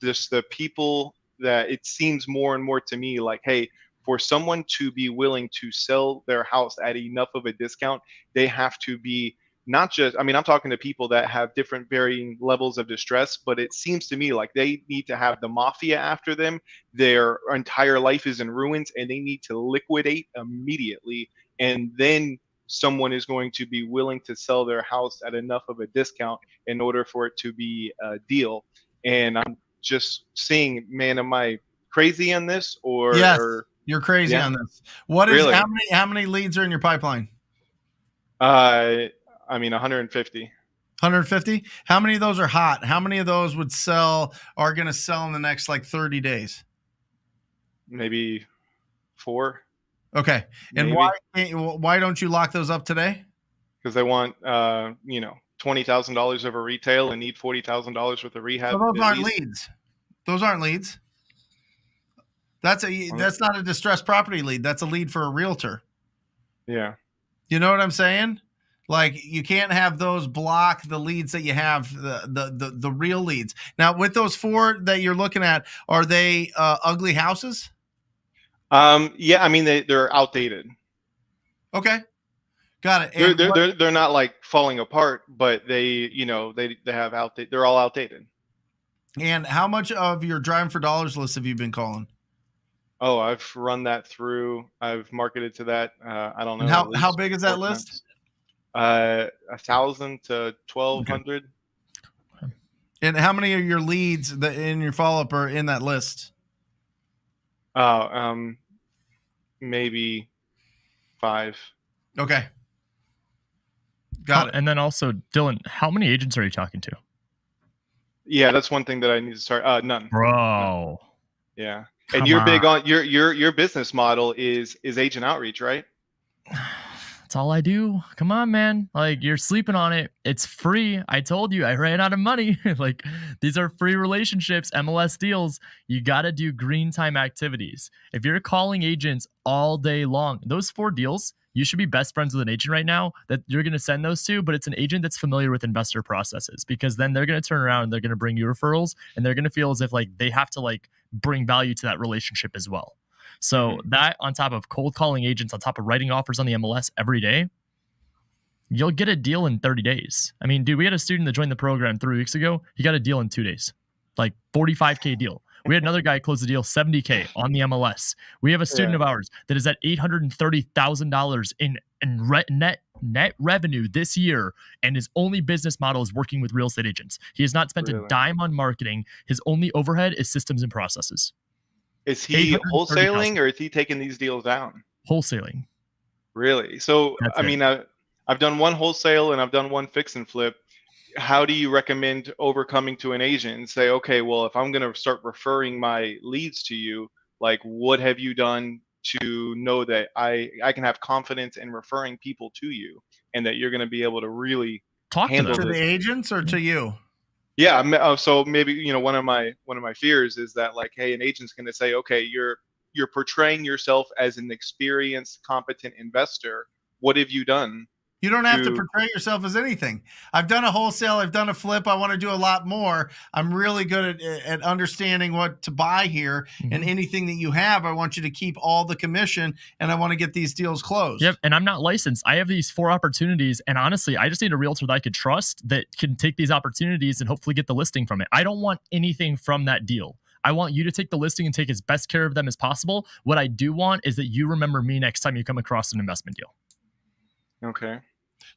Just the people that it seems more and more to me like, hey, for someone to be willing to sell their house at enough of a discount, they have to be not just, I'm talking to people that have different varying levels of distress, but it seems to me like they need to have the mafia after them. Their entire life is in ruins and they need to liquidate immediately. And then someone is going to be willing to sell their house at enough of a discount in order for it to be a deal. And I'm just seeing, man, am I crazy on this or? Yes, you're crazy on this. What is, really? How many leads are in your pipeline? 150. 150? How many of those are hot? How many of those are going to sell in the next 30 days? Maybe 4. Okay. And why don't you lock those up today? Because they want, $20,000 over retail and need $40,000 worth of rehab. So those aren't leads. Those aren't leads. That's not a distressed property lead. That's a lead for a realtor. Yeah. You know what I'm saying? Like, you can't have those block the leads that you have, the real leads. Now, with those 4 that you're looking at, are they ugly houses? Yeah, they're outdated. Okay, got it. They're not like falling apart, but they have outdated. They're all outdated. And how much of your Driving for Dollars list have you been calling? Oh, I've run that through. I've marketed to that. I don't know. And at how least big is that 4 list? times. 1,000 to 1,200. And how many of your leads that in your follow-up are in that list? Maybe 5. Okay. Got it. And then also, Dylan, how many agents are you talking to? Yeah, that's one thing that I need to start. None. Bro. None. Yeah. Come And you're big on. on your business model is agent outreach, right? That's all I do. Come on, man. Like, you're sleeping on it. It's free. I told you I ran out of money. Like, these are free relationships, MLS deals. You got to do green time activities. If you're calling agents all day long, those 4 deals, you should be best friends with an agent right now that you're going to send those to, but it's an agent that's familiar with investor processes, because then they're going to turn around and they're going to bring you referrals, and they're going to feel as if like they have to like bring value to that relationship as well. So that on top of cold calling agents, on top of writing offers on the MLS every day, you'll get a deal in 30 days. I mean, dude, we had a student that joined the program 3 weeks ago. He got a deal in 2 days, like $45K deal. We had another guy close the deal $70K on the MLS. We have a student of ours that is at $830,000 in net revenue this year, and his only business model is working with real estate agents. He has not spent a dime on marketing. His only overhead is systems and processes. Is he wholesaling or is he taking these deals down? Wholesaling. Really? So, That's I mean, I've done one wholesale and I've done one fix and flip. How do you recommend overcoming to an agent and say, okay, well, if I'm going to start referring my leads to you, like, what have you done to know that I can have confidence in referring people to you and that you're going to be able to really talk handle to this? The agents or to you? Yeah. So maybe, one of my fears is that, like, hey, an agent's going to say, okay, you're portraying yourself as an experienced, competent investor. What have you done? You don't have to portray yourself as anything. I've done a wholesale. I've done a flip. I want to do a lot more. I'm really good at understanding what to buy here. And anything that you have, I want you to keep all the commission, and I want to get these deals closed. Yep. And I'm not licensed. I have these 4 opportunities. And honestly, I just need a realtor that I could trust that can take these opportunities and hopefully get the listing from it. I don't want anything from that deal. I want you to take the listing and take as best care of them as possible. What I do want is that you remember me next time you come across an investment deal. Okay.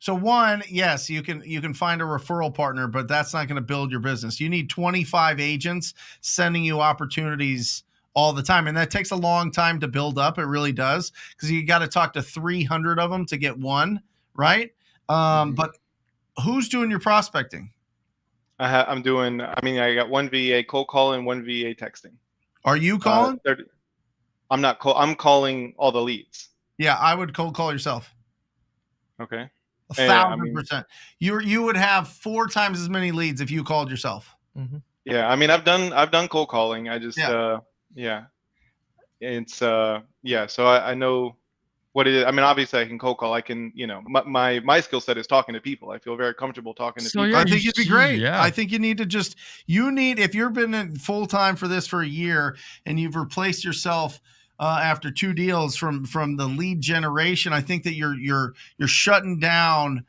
So one, yes, you can find a referral partner, but that's not going to build your business. You need 25 agents sending you opportunities all the time. And that takes a long time to build up. It really does, because you got to talk to 300 of them to get one, right? But who's doing your prospecting? I got one VA cold calling, one VA texting. Are you calling? I'm not I'm calling all the leads. Yeah, I would cold call yourself. Okay. 1,000%. You would have 4 times as many leads if you called yourself. Yeah, I mean, I've done cold calling. I just it's So I know what it is. I mean, obviously I can cold call. I can, my skill set is talking to people. I feel very comfortable talking to people. I think you'd be great. Yeah. I think you need to if you've been in full time for this for a year and you've replaced yourself after 2 deals from the lead generation, I think that you're shutting down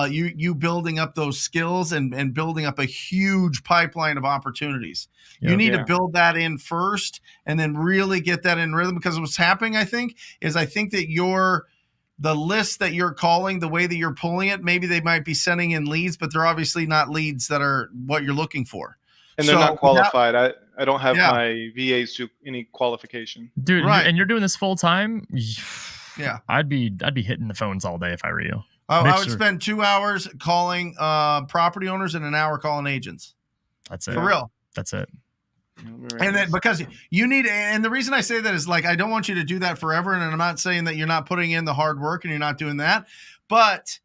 you building up those skills and building up a huge pipeline of opportunities. You need to build that in first and then really get that in rhythm, because what's happening, I think that the list that you're calling, the way that you're pulling it, maybe they might be sending in leads, but they're obviously not leads that are what you're looking for. And they're not qualified. I don't have my VAs to any qualification. Dude, right. And you're doing this full time? Yeah. I'd be hitting the phones all day if I were you. I would spend 2 hours calling property owners and an hour calling agents. That's it. For real. That's it. And then because you need, and the reason I say that is, like, I don't want you to do that forever. And I'm not saying that you're not putting in the hard work and you're not doing that, but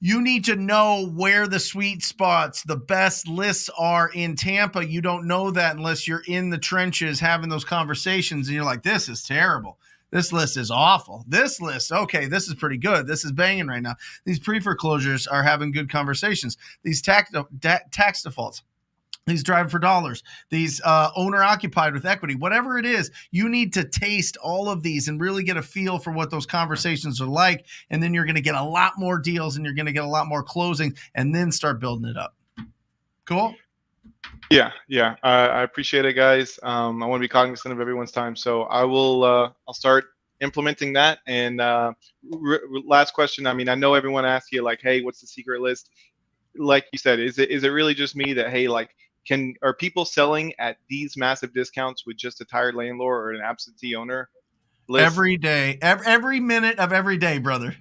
you need to know where the sweet spots, the best lists are in Tampa. You don't know that unless you're in the trenches having those conversations and you're like, this is terrible. This list is awful. This list, okay, this is pretty good. This is banging right now. These pre-foreclosures are having good conversations. These tax defaults, these driving for dollars, these owner-occupied with equity, whatever it is, you need to taste all of these and really get a feel for what those conversations are like, and then you're going to get a lot more deals and you're going to get a lot more closing and then start building it up. Cool? Yeah. I appreciate it, guys. I want to be cognizant of everyone's time, so I will. I'll start implementing that. And last question. I mean, I know everyone asks you like, "Hey, what's the secret list?" Like you said, is it really just me that, hey, like, are people selling at these massive discounts with just a tired landlord or an absentee owner list? Every day, every minute of every day, brother.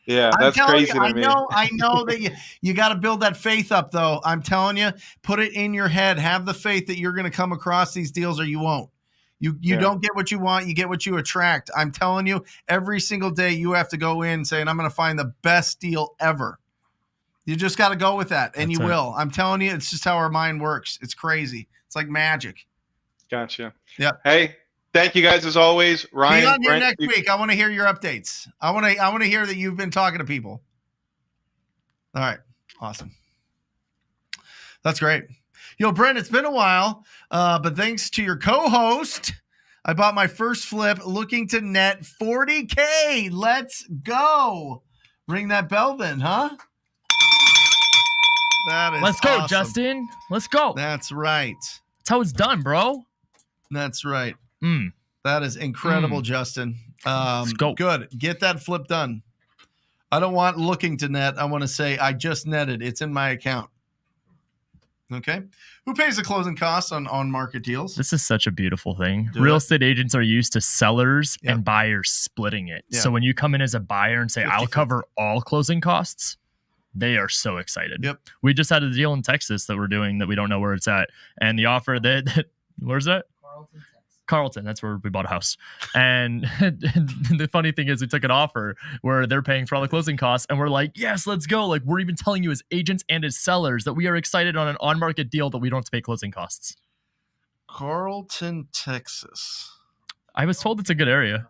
Yeah, that's crazy to me. I know that you got to build that faith up, though. I'm telling you, put it in your head. Have the faith that you're going to come across these deals, or you won't. You don't get what you want. You get what you attract. I'm telling you, every single day you have to go in saying, I'm going to find the best deal ever. You just got to go with that, and you will. I'm telling you, it's just how our mind works. It's crazy. It's like magic. Gotcha. Yeah. Hey, thank you guys as always. Ryan, be on here Brent, next week. I want to hear your updates. I want to hear that you've been talking to people. All right. Awesome. That's great. Brent, it's been a while, but thanks to your co-host, I bought my first flip looking to net 40K. Let's go. Ring that bell then, huh? That is Let's go, awesome. Justin. Let's go. That's right. That's how it's done, bro. That's right. Mm. That is incredible, Justin. Let's go. Good. Get that flip done. I don't want looking to net. I want to say I just netted. It's in my account. Okay. Who pays the closing costs on market deals? This is such a beautiful thing. Real estate agents are used to sellers Yep. and buyers splitting it. Yeah. So when you come in as a buyer and say, 50-50. I'll cover all closing costs, they are so excited. Yep. We just had a deal in Texas that we're doing that we don't know where it's at. And the offer that where's that? Carlton, that's where we bought a house. And the funny thing is we took an offer where they're paying for all the closing costs and we're like, yes, let's go. Like, we're even telling you as agents and as sellers that we are excited on an on-market deal that we don't have to pay closing costs. Carlton, Texas. I was told it's a good area.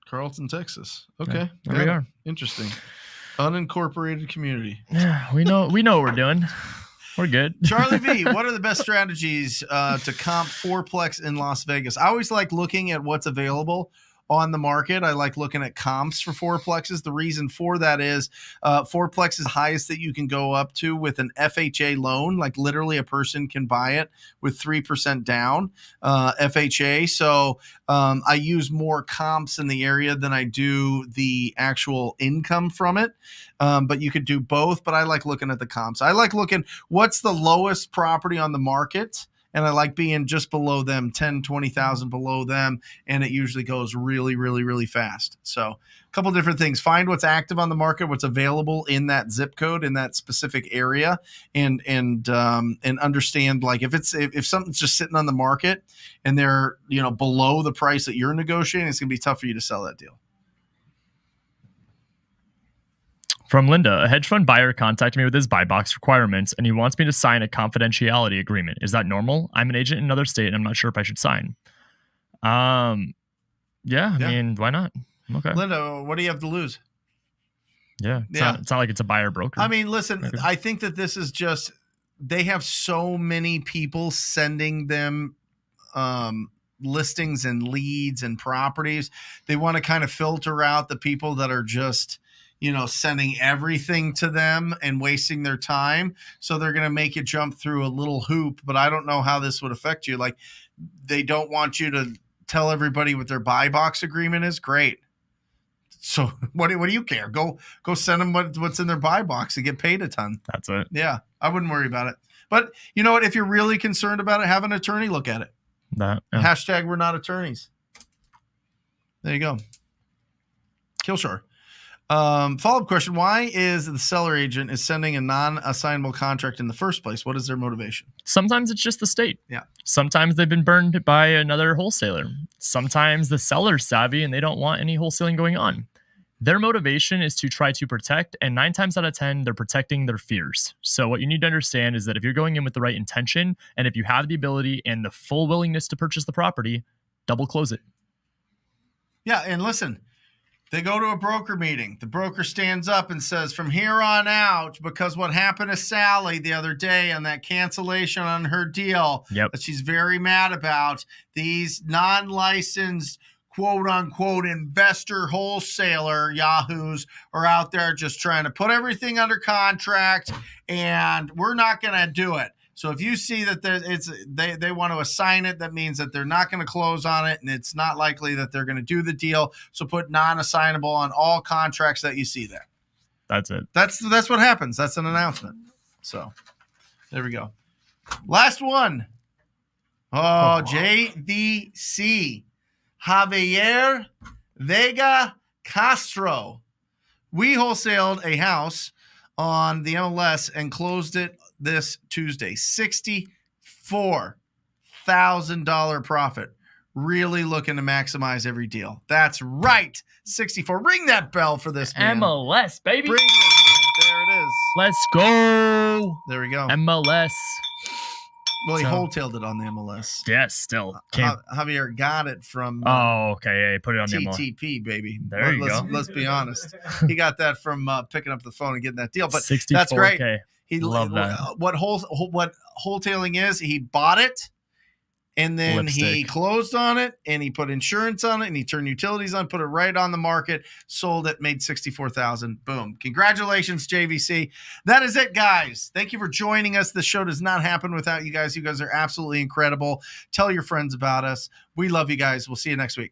Carlton, Texas. Okay. Yeah, there we are. Interesting. Unincorporated community. Yeah, we know what we're doing. We're good. Charlie V, what are the best strategies to comp fourplex in Las Vegas? I always like looking at what's available on the market. I like looking at comps for fourplexes. The reason for that is fourplex is the highest that you can go up to with an FHA loan. Like literally a person can buy it with 3% down FHA. So I use more comps in the area than I do the actual income from it. But you could do both, but I like looking at the comps. I like looking what's the lowest property on the market. And I like being just below them, 10, 20,000 below them. And it usually goes really, really, really fast. So a couple different things. Find what's active on the market, what's available in that zip code, in that specific area. And understand, like, if something's just sitting on the market and they're, below the price that you're negotiating, it's going to be tough for you to sell that deal. From Linda, a hedge fund buyer contacted me with his buy box requirements, and he wants me to sign a confidentiality agreement. Is that normal? I'm an agent in another state, and I'm not sure if I should sign. Yeah. I mean, why not? Okay. Linda, what do you have to lose? Yeah. It's not like it's a buyer broker. I mean, listen, I think that this is just, they have so many people sending them listings and leads and properties. They want to kind of filter out the people that are just, sending everything to them and wasting their time. So they're going to make you jump through a little hoop, but I don't know how this would affect you. Like, they don't want you to tell everybody what their buy box agreement is. Great. So what do you care? Go send them what's in their buy box and get paid a ton. That's it. Yeah. I wouldn't worry about it. But you know what? If you're really concerned about it, have an attorney look at it. Hashtag we're not attorneys. There you go. Killshore. Follow-up question. Why is the seller agent is sending a non-assignable contract in the first place? What is their motivation? Sometimes it's just the state. Yeah. Sometimes they've been burned by another wholesaler. Sometimes the seller's savvy and they don't want any wholesaling going on. Their motivation is to try to protect, and 9 times out of 10, they're protecting their fears. So what you need to understand is that if you're going in with the right intention, and if you have the ability and the full willingness to purchase the property, double close it. Yeah, and listen, they go to a broker meeting. The broker stands up and says, from here on out, because what happened to Sally the other day on that cancellation on her deal that she's very mad about, these non-licensed quote unquote investor wholesaler yahoos are out there just trying to put everything under contract, and we're not going to do it. So if you see that they want to assign it, that means that they're not going to close on it, and it's not likely that they're going to do the deal. So put non-assignable on all contracts that you see there. That's it. That's what happens. That's an announcement. So there we go. Last one. Oh, JVC. Javier Vega Castro. We wholesaled a house on the MLS and closed it this Tuesday. $64,000 profit. Really looking to maximize every deal. That's right. 64. Ring that bell for this, man. MLS, baby. Bring this, man. There it is. Let's go. There we go. MLS. Well, he wholetailed it on the MLS. Yes, still. Javier got it from okay. Yeah, he put it on the MLS. TTP, baby. There you go. Let's be honest. He got that from picking up the phone and getting that deal. But 64K. that's great. Love that. What wholetailing is, he bought it, and then he closed on it, and he put insurance on it, and he turned utilities on, put it right on the market, sold it, made $64,000. Boom. Congratulations, JVC. That is it, guys. Thank you for joining us. The show does not happen without you guys. You guys are absolutely incredible. Tell your friends about us. We love you guys. We'll see you next week.